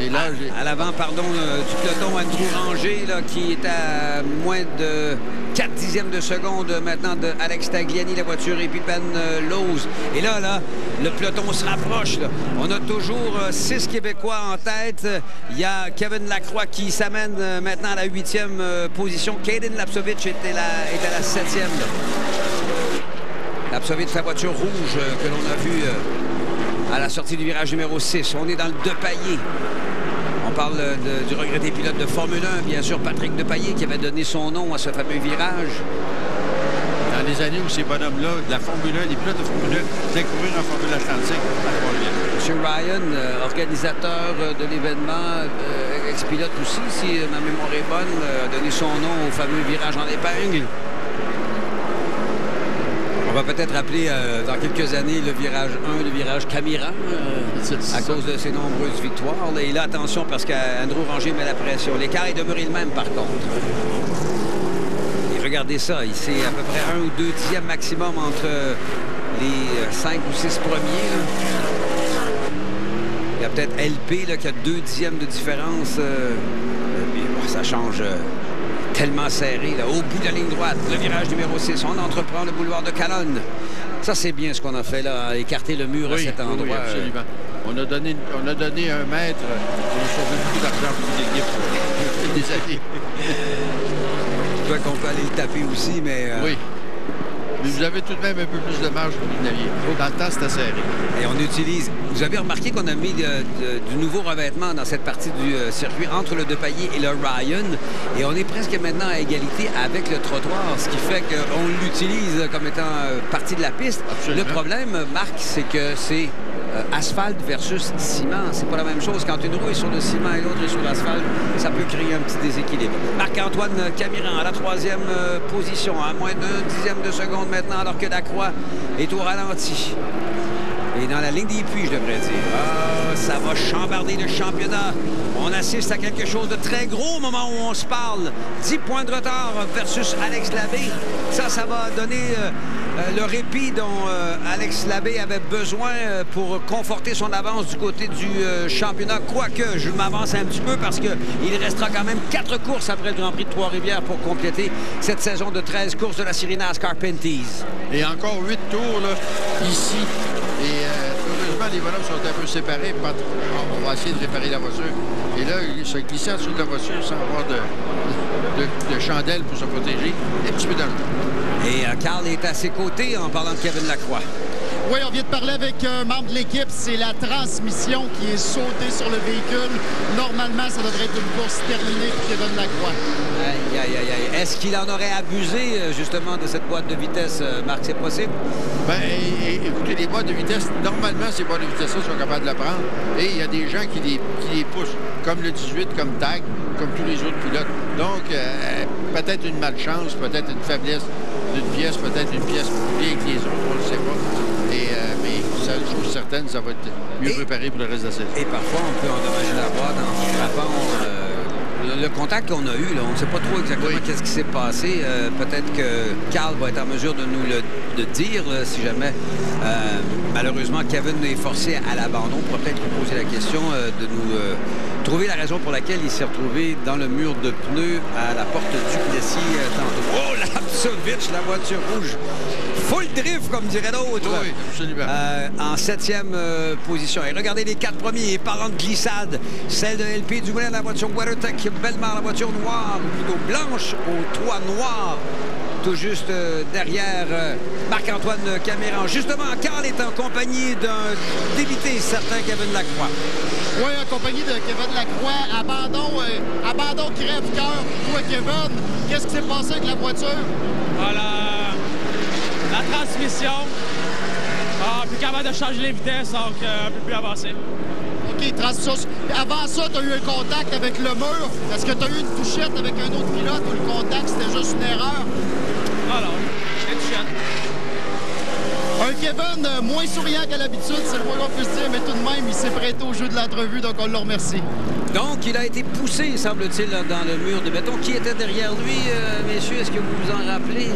Et là, à l'avant, pardon, du peloton, Andrew Ranger, là, qui est à moins de 4 dixièmes de seconde maintenant de Alex Tagliani, la voiture Epipen Lowe's. Et là, le peloton se rapproche. Là. On a toujours 6 Québécois en tête. Il y a Kevin Lacroix qui s'amène maintenant à la 8e position. Kaden Lapsovich est à la 7e. Lapsovich, sa voiture rouge que l'on a vue à la sortie du virage numéro 6. On est dans le Depaillé. On parle du regretté pilote de Formule 1, bien sûr, Patrick Depaillé, qui avait donné son nom à ce fameux virage.
Dans les années où ces bonhommes-là, de la Formule 1, les pilotes de Formule 1, faisaient courir en Formule Atlantique à Trois-Rivières.
M. Ryan, organisateur de l'événement, ex-pilote aussi, si ma mémoire est bonne, a donné son nom au fameux virage en épingle. On va peut-être appeler dans quelques années le virage 1, le virage Camira, à cause de ses nombreuses victoires. Et là, attention, parce qu'Andrew Ranger met la pression. L'écart est demeuré le même, par contre. Et regardez ça, c'est à peu près 1 ou 2 dixièmes maximum entre les 5 ou 6 premiers. Là. Il y a peut-être LP là, qui a 2 dixièmes de différence. Ça change... tellement serré, là, au bout de la ligne droite, le virage numéro 6. On entreprend le boulevard de Calonne. Ça, c'est bien ce qu'on a fait, là, écarter le mur à cet endroit.
Oui, absolument. On a donné 1 mètre. On a sauvé beaucoup d'argent pour l'équipe depuis des années.
Je crois qu'on peut aller le taper aussi, mais...
Oui. Mais vous avez tout de même un peu plus de marge que vous n'aviez. Dans le temps, c'était serré.
Et on utilise... Vous avez remarqué qu'on a mis du nouveau revêtement dans cette partie du circuit entre le Depaillé et le Ryan. Et on est presque maintenant à égalité avec le trottoir, ce qui fait qu'on l'utilise comme étant partie de la piste. Absolument. Le problème, Marc, c'est que c'est asphalte versus ciment. C'est pas la même chose. Quand une roue est sur le ciment et l'autre est sur l'asphalte, ça peut créer un petit déséquilibre. Marc-Antoine Camiran à la 3e position, à moins d'1 dixième de seconde maintenant, alors que Lacroix est au ralenti. Et dans la ligne des puits, je devrais dire. Ça va chambarder le championnat. On assiste à quelque chose de très gros au moment où on se parle. 10 points de retard versus Alex Labbé. Ça va donner le répit dont Alex Labbé avait besoin pour conforter son avance du côté du championnat. Quoique, je m'avance un petit peu parce qu'il restera quand même 4 courses après le Grand Prix de Trois-Rivières pour compléter cette saison de 13 courses de la série NASCAR Penties.
Et encore 8 tours là, ici. Et heureusement, les bonhommes sont un peu séparés. On va essayer de réparer la voiture. Et là, il se glissait en dessous de la voiture sans avoir de chandelle pour se protéger. Un petit peu dans le dos.
Et Carl est à ses côtés en parlant de Kevin Lacroix.
Oui, on vient de parler avec un membre de l'équipe. C'est la transmission qui est sautée sur le véhicule. Normalement, ça devrait être une course terminée pour Kevin Lacroix.
Aïe, aïe, aïe, aïe. Est-ce qu'il en aurait abusé, justement, de cette boîte de vitesse, Marc? C'est possible?
Bien, écoutez, les boîtes de vitesse, normalement, ces boîtes de vitesse-là sont capables de la prendre. Et il y a des gens qui les poussent, comme le 18, comme Tag, comme tous les autres pilotes. Donc, peut-être une malchance, peut-être une faiblesse d'une pièce, peut-être une pièce plus vieille que les autres, on ne le sait pas. Mais ça, chose certaine, ça va être mieux préparé pour le reste de la saison.
Et parfois, on peut endommager la boîte en frappant le contact qu'on a eu. Là, on ne sait pas trop exactement qu'est-ce qui s'est passé. Peut-être que Carl va être en mesure de nous le dire si jamais, malheureusement, Kevin est forcé à l'abandon. On pourrait peut-être lui poser la question de nous trouver la raison pour laquelle il s'est retrouvé dans le mur de pneus à la porte du Plessis tantôt. Oh, Lapsovitch, la voiture rouge. Full drift, comme dirait l'autre.
Oui, absolument.
En 7e position. Et regardez les 4 premiers. Et parlant de glissade, celle de LP Dumoulin, la voiture WeatherTech, Bellemare, la voiture noire, ou plutôt blanche, au toit noir. Tout juste derrière Marc-Antoine Caméran. Justement, Carl est en compagnie d'un débité, certain Kevin Lacroix.
Oui, en compagnie de Kevin Lacroix. Abandon crève-cœur pour toi, Kevin. Qu'est-ce qui s'est passé avec la voiture?
Voilà. La transmission. Plus capable de changer les vitesses, donc un peu plus avancé.
OK, transmission. Avant ça, tu as eu un contact avec le mur. Est-ce que tu as eu une touchette avec un autre pilote ou le contact, c'était juste une erreur?
Alors, une touchette.
Un Kevin moins souriant qu'à l'habitude, c'est le moins qu'on peut se dire, mais tout de même, il s'est prêté au jeu de l'entrevue, donc on le remercie.
Donc, il a été poussé, semble-t-il, dans le mur de béton. Qui était derrière lui, messieurs? Est-ce que vous vous en rappelez?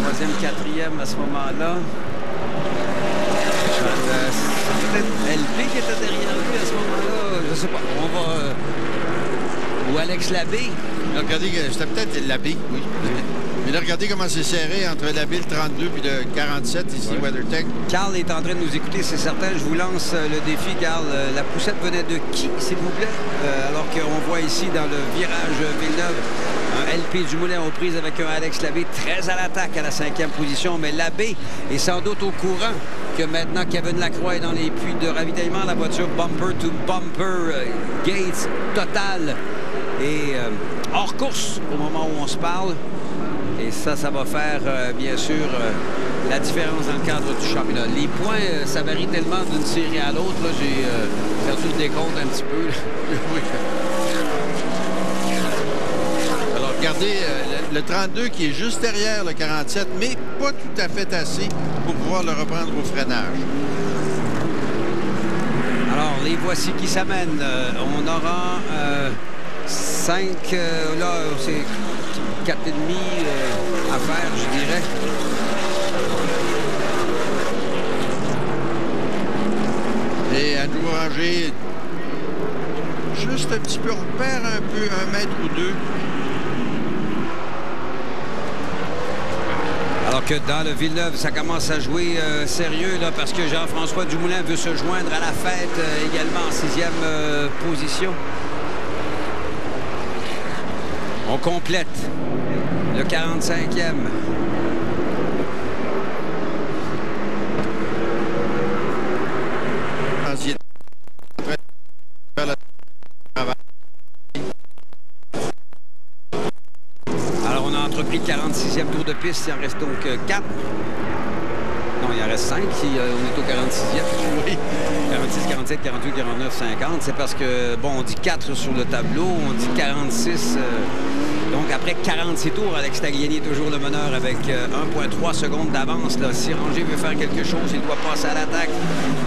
Troisième, quatrième à ce moment-là. C'est peut-être LP qui était derrière lui à ce moment-là. Je sais pas. On va... Ou Alex Labbé.
Regardez, c'était peut-être Labbé, oui. Mais là, regardez comment c'est serré entre Labbé, le 32 puis le 47, ici, WeatherTech.
Carl est en train de nous écouter, c'est certain. Je vous lance le défi, Carl. La poussette venait de qui, s'il vous plaît? Alors qu'on voit ici, dans le virage Villeneuve, un LP Dumoulin aux prises avec un Alex Labbé très à l'attaque à la 5e position. Mais Labbé est sans doute au courant que maintenant Kevin Lacroix est dans les puits de ravitaillement. La voiture bumper to bumper, Gates total et hors course au moment où on se parle. Et ça va faire, bien sûr, la différence dans le cadre du championnat. Les points, ça varie tellement d'une série à l'autre. J'ai perdu le décompte un petit peu.
Oui. Alors, regardez, le 32 qui est juste derrière le 47, mais pas tout à fait assez pour pouvoir le reprendre au freinage.
Alors, les voici qui s'amènent. On aura 5, là, c'est 4,5 à faire, je dirais.
Et à nouveau rangé, juste un petit peu, on perd un peu, 1 mètre ou 2.
Alors que dans le Villeneuve, ça commence à jouer sérieux, là, parce que Jean-François Dumoulin veut se joindre à la fête également en 6e position. On complète le 45e. Alors, on a entrepris le 46e tour de piste. Il en reste donc 4. Non, il en reste 5. On est au 46e. Oui. 46, 47, 48, 49, 50. C'est parce que, bon, on dit 4 sur le tableau. On dit 46. Donc, après 46 tours, Alex Tagliani est toujours le meneur avec 1,3 secondes d'avance. Si Ranger veut faire quelque chose, il doit passer à l'attaque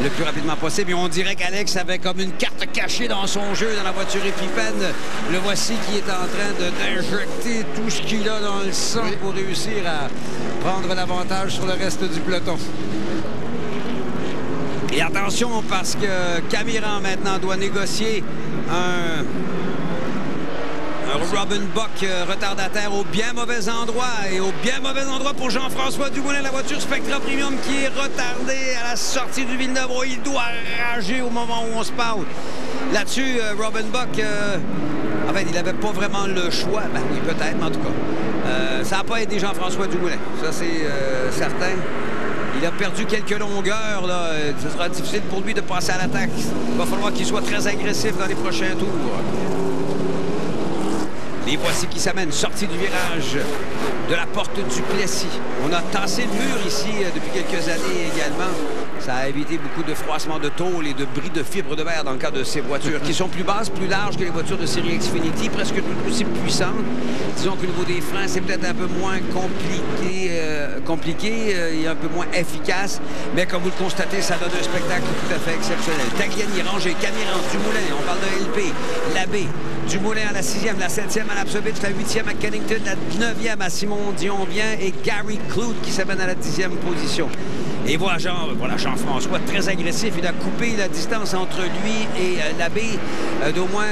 le plus rapidement possible. Et on dirait qu'Alex avait comme une carte cachée dans son jeu, dans la voiture épipène. Le voici qui est en train d'injecter tout ce qu'il a dans le sang pour réussir à prendre l'avantage sur le reste du peloton. Et attention, parce que Caméran maintenant doit négocier un Robin Buck retardataire au bien mauvais endroit. Et au bien mauvais endroit pour Jean-François Dumoulin, la voiture Spectra Premium qui est retardée à la sortie du Villeneuve. Oh, il doit rager au moment où on se parle. Là-dessus, Robin Buck, en fait, il n'avait pas vraiment le choix. Ben oui, peut-être, mais en tout cas. Ça n'a pas aidé Jean-François Dumoulin. Ça, c'est certain. Il a perdu quelques longueurs. Là. Ce sera difficile pour lui de passer à l'attaque. Il va falloir qu'il soit très agressif dans les prochains tours. Les voici qui s'amènent, sortie du virage de la porte du Plessis. On a tassé le mur ici depuis quelques années également. Ça a évité beaucoup de froissement de tôle et de bris de fibres de verre dans le cas de ces voitures qui sont plus basses, plus larges que les voitures de série Xfinity, presque tout aussi puissantes. Disons qu'au niveau des freins, c'est peut-être un peu moins compliqué et un peu moins efficace. Mais comme vous le constatez, ça donne un spectacle tout à fait exceptionnel. Tagliani, Rangé, Camiran, Dumoulin, on parle de LP, Labbé, Dumoulin à la 6e, la 7e à Lapsovitch, la 8e à Kennington, la 9e à Simon Dion-Vient et Gary Clute qui s'amène à la 10e position. Et voilà Jean-François, très agressif. Il a coupé la distance entre lui et Labbé d'au moins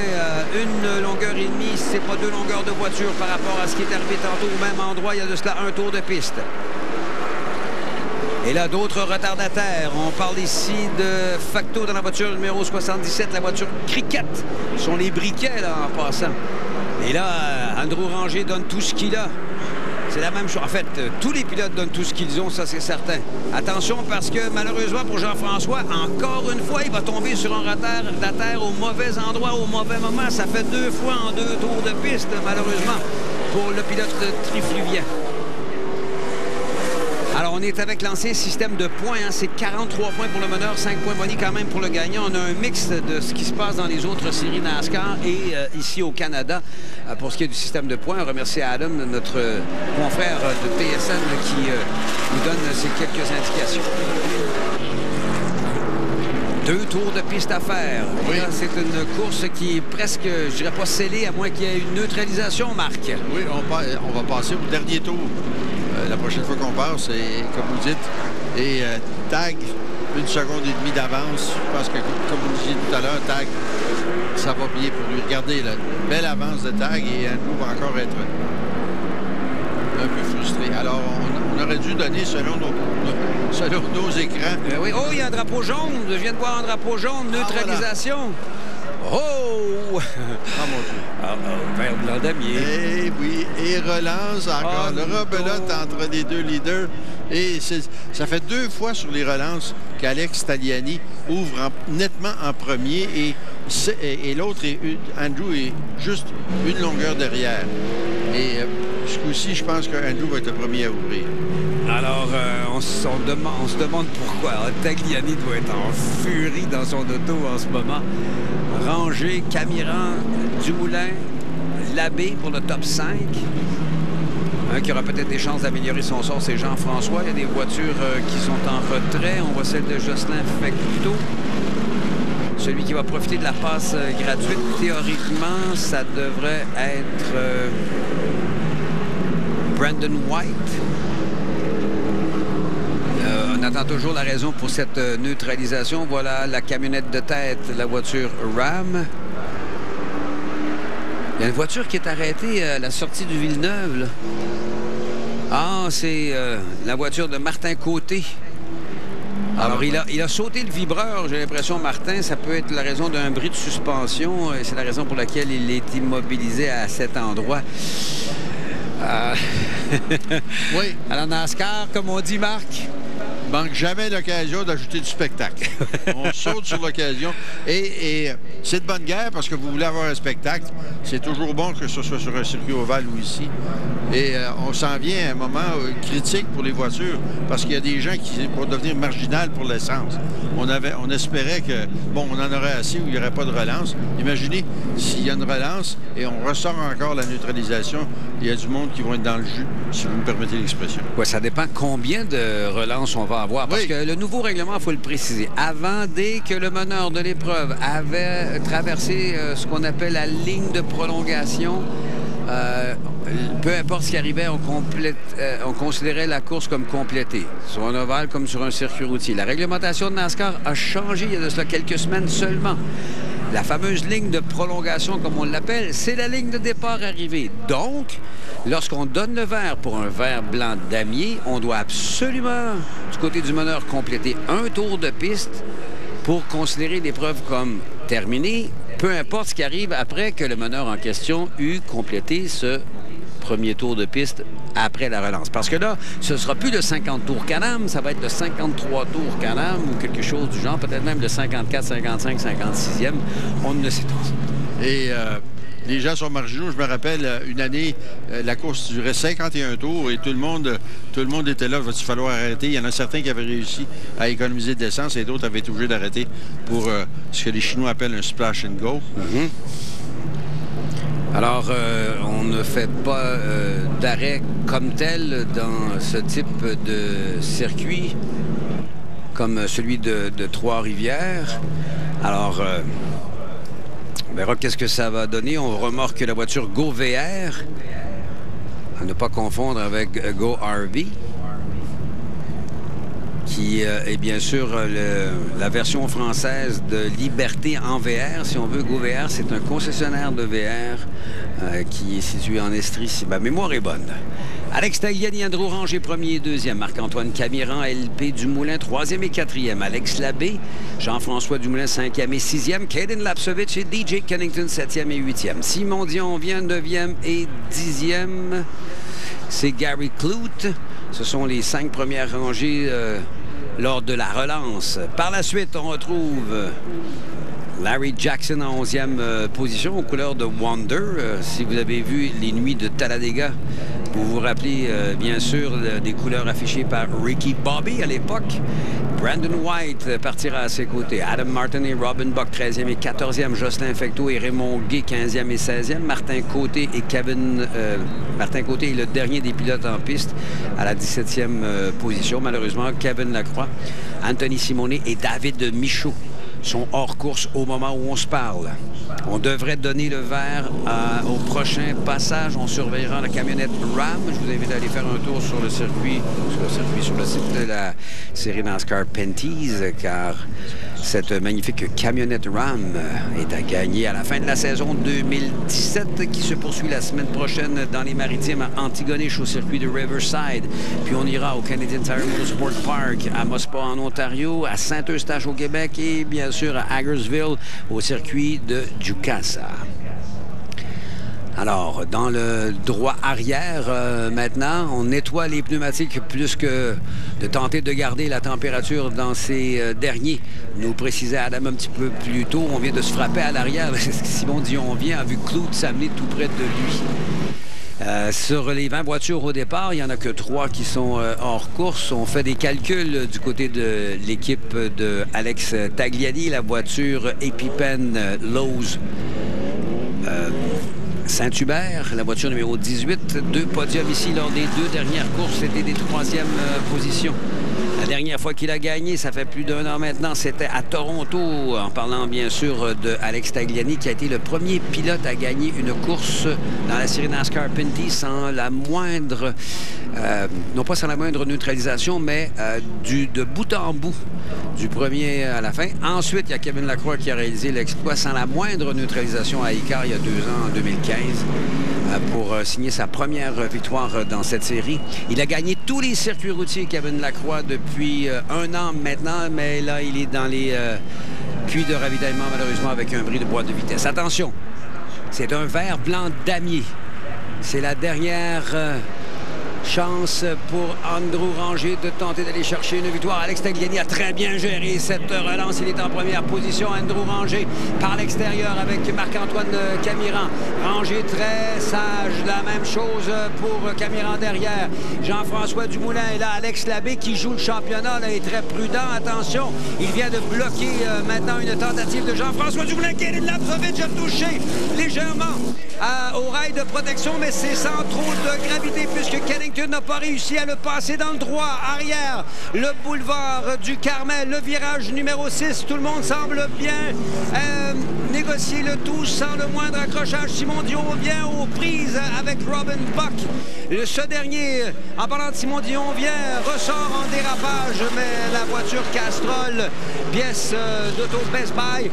une longueur et demie, si ce n'est pas 2 longueurs de voiture par rapport à ce qui est arrivé tantôt au même endroit. Il y a de cela un tour de piste. Et là, d'autres retardataires. On parle ici de Facto dans la voiture numéro 77, la voiture Cricket. Ce sont les briquets, là, en passant. Et là, Andrew Rangé donne tout ce qu'il a. C'est la même chose. En fait, tous les pilotes donnent tout ce qu'ils ont, ça c'est certain. Attention parce que malheureusement pour Jean-François, encore une fois, il va tomber sur un retardataire au mauvais endroit, au mauvais moment. Ça fait 2 fois en 2 tours de piste, malheureusement, pour le pilote trifluvien. Alors, on est avec l'ancien système de points. Hein. C'est 43 points pour le meneur, 5 points bonus quand même pour le gagnant. On a un mix de ce qui se passe dans les autres séries NASCAR et ici au Canada. Pour ce qui est du système de points, on remercie Adam, notre confrère de TSN, qui nous donne ces quelques indications. 2 tours de piste à faire. Oui. C'est une course qui est presque, je dirais pas scellée, à moins qu'il y ait une neutralisation, Marc.
Oui, on va passer au dernier tour. La prochaine fois qu'on passe, et comme vous dites, et Tag, 1 seconde et demie d'avance. Je pense que, comme vous disiez tout à l'heure, Tag, ça va bien pour lui. Regardez, là, belle avance de Tag et Andrew va encore être un peu frustré. Alors, on aurait dû donner, selon nos écrans...
oui. Oh, il y a un drapeau jaune. Je viens de voir un drapeau jaune. Neutralisation. Voilà. Oh!
Ah, mon Dieu.
Vert blanc damier.
Eh oui, et relance encore. Le rebelote entre les 2 leaders. Et ça fait 2 fois sur les relances qu'Alex Tagliani ouvre nettement en premier et l'autre, Andrew, est juste 1 longueur derrière. Et ce coup-ci, je pense qu'Andrew va être le premier à ouvrir.
Alors, on se demande pourquoi. Tagliani doit être en furie dans son auto en ce moment. Rangé, Camiran, Dumoulin, Labbé pour le top 5. Un qui aura peut-être des chances d'améliorer son sort, c'est Jean-François. Il y a des voitures qui sont en retrait. On voit celle de Jocelyn Facto. Celui qui va profiter de la passe gratuite, théoriquement, ça devrait être Brandon White. On attend toujours la raison pour cette neutralisation. Voilà la camionnette de tête, la voiture Ram. Il y a une voiture qui est arrêtée à la sortie du Villeneuve. Là. Ah, c'est la voiture de Martin Côté. Alors, il a sauté le vibreur, j'ai l'impression, Martin. Ça peut être la raison d'un bris de suspension. Et c'est la raison pour laquelle il est immobilisé à cet endroit.
Oui.
À la NASCAR, comme on dit, Marc.
Manque jamais l'occasion d'ajouter du spectacle. On saute sur l'occasion. Et c'est de bonne guerre parce que vous voulez avoir un spectacle. C'est toujours bon que ce soit sur un circuit ovale ou ici. Et on s'en vient à un moment critique pour les voitures parce qu'il y a des gens qui vont devenir marginales pour l'essence. On espérait que, bon, on en aurait assez où il n'y aurait pas de relance. Imaginez s'il y a une relance et on ressort encore la neutralisation, il y a du monde qui vont être dans le jus, si vous me permettez l'expression.
Oui, ça dépend combien de relances on va avoir. Parce que le nouveau règlement, il faut le préciser. Avant, dès que le meneur de l'épreuve avait traversé ce qu'on appelle la ligne de prolongation, peu importe ce qui arrivait, on considérait la course comme complétée, sur un ovale comme sur un circuit routier. La réglementation de NASCAR a changé il y a de cela quelques semaines seulement. La fameuse ligne de prolongation, comme on l'appelle, c'est la ligne de départ arrivée. Donc, lorsqu'on donne le vert pour un vert blanc damier, on doit absolument, du côté du meneur, compléter un tour de piste pour considérer l'épreuve comme terminée peu importe ce qui arrive après que le meneur en question eut complété ce premier tour de piste après la relance. Parce que là, ce sera plus de 50 tours Can-Am, ça va être de 53 tours Can-Am ou quelque chose du genre, peut-être même de 54, 55, 56e. On ne le sait pas.
Et les gens sont marginaux. Je me rappelle, une année, la course durait 51 tours et tout le monde était là. Va-t-il falloir arrêter? Il y en a certains qui avaient réussi à économiser de l'essence et d'autres avaient été obligés d'arrêter pour ce que les Chinois appellent un splash and go.
Mm-hmm. Alors, on ne fait pas d'arrêt comme tel dans ce type de circuit comme celui de Trois-Rivières. Alors, on verra qu'est-ce que ça va donner. On remorque la voiture GoVR, à ne pas confondre avec GoRV, qui est bien sûr la version française de Liberté en VR. Si on veut, GoVR, c'est un concessionnaire de VR qui est situé en Estrie, si ma mémoire est bonne. Alex Tagliani, Andrew Ranger, premier et deuxième. Marc-Antoine Camiran, LP Dumoulin, troisième et quatrième. Alex Labbé, Jean-François Dumoulin, cinquième et sixième. Kaden Lapsovich et DJ Kennington, septième et huitième. Simon Dion vient neuvième et dixième. C'est Gary Kloot. Ce sont les 5 premières rangées lors de la relance. Par la suite, on retrouve Larry Jackson en 11e position aux couleurs de Wonder. Si vous avez vu les nuits de Talladega, vous vous rappelez bien sûr des couleurs affichées par Ricky Bobby à l'époque. Brandon White partira à ses côtés. Adam Martin et Robin Buck, 13e et 14e. Jocelyn Fecteau et Raymond Gay, 15e et 16e. Martin Côté est le dernier des pilotes en piste à la 17e position. Malheureusement, Kevin Lacroix, Anthony Simonet et David Michaud sont hors course au moment où on se parle. On devrait donner le vert au prochain passage. On surveillera la camionnette Ram. Je vous invite à aller faire un tour sur le circuit, sur le site de la série NASCAR Penties, car cette magnifique camionnette Ram est à gagner à la fin de la saison 2017 qui se poursuit la semaine prochaine dans les Maritimes à Antigonish au circuit de Riverside. Puis on ira au Canadian Tire Motorsport Park à Mospa en Ontario, à Saint-Eustache au Québec et bien sûr à Hagersville au circuit de Ducasa. Alors, dans le droit arrière, maintenant, on nettoie les pneumatiques plus que de tenter de garder la température dans ces derniers. Nous précisait Adam un petit peu plus tôt, on vient de se frapper à l'arrière. Simon Dion vient, a vu Claude s'amener tout près de lui. Sur les 20 voitures au départ, il n'y en a que 3 qui sont hors course. On fait des calculs du côté de l'équipe de Alex Tagliani, la voiture EpiPen Lowe's Saint-Hubert, la voiture numéro 18. 2 podiums ici lors des 2 dernières courses. C'était des 3e positions. La dernière fois qu'il a gagné, ça fait plus d'1 an maintenant, c'était à Toronto, en parlant bien sûr de Alex Tagliani, qui a été le premier pilote à gagner une course dans la série NASCAR Pinty sans la moindre, non pas sans la moindre neutralisation, mais de bout en bout, du premier à la fin. Ensuite, il y a Kevin Lacroix qui a réalisé l'exploit sans la moindre neutralisation à Icar il y a 2 ans, en 2015. Pour signer sa première victoire dans cette série. Il a gagné tous les circuits routiers, Kevin Lacroix, depuis 1 an maintenant, mais là, il est dans les puits de ravitaillement, malheureusement, avec un bris de boîte de vitesse. Attention, c'est un vert blanc damier. C'est la dernière chance pour Andrew Ranger de tenter d'aller chercher une victoire. Alex Tagliani a très bien géré cette relance. Il est en première position. Andrew Ranger par l'extérieur avec Marc-Antoine Camiran. Ranger très sage. La même chose pour Camiran derrière. Jean-François Dumoulin est là. Alex Labbé qui joue le championnat là, est très prudent. Attention, il vient de bloquer maintenant une tentative de Jean-François Dumoulin. Kaden Lapsovich a touché légèrement au rail de protection, mais c'est sans trop de gravité puisque Kennington n'a pas réussi à le passer dans le droit arrière. Le boulevard du Carmel, le virage numéro 6. Tout le monde semble bien négocier le tout sans le moindre accrochage. Simon Dion vient aux prises avec Robin Buck. Ce dernier, en parlant de Simon Dion, ressort en dérapage, mais la voiture Castrol, pièce d'auto Best Buy,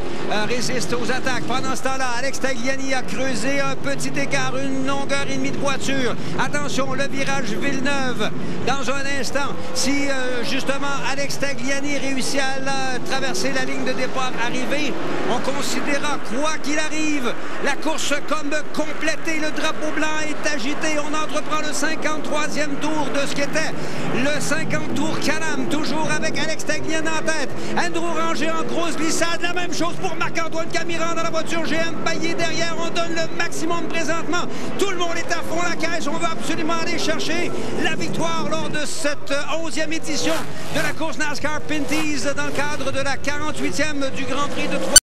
résiste aux attaques. Pendant ce temps-là, Alex Tagliani a creusé un petit écart, une longueur et demie de voiture. Attention, le virage Serge Villeneuve. Dans un instant, si justement Alex Tagliani réussit à traverser la ligne de départ arrivée, on considérera, quoi qu'il arrive, la course comme complétée. Le drapeau blanc est agité. On entreprend le 53e tour de ce qui était le 50 tours Can-Am, toujours avec Alex Tagliani en tête. Andrew Ranger en grosse glissade. La même chose pour Marc-Antoine Camiran dans la voiture GM Paillé derrière. On donne le maximum présentement. Tout le monde est à fond la caisse. On veut absolument aller chercher la victoire lors de cette 11e édition de la course NASCAR Pinty's dans le cadre de la 48e du Grand Prix de Trois.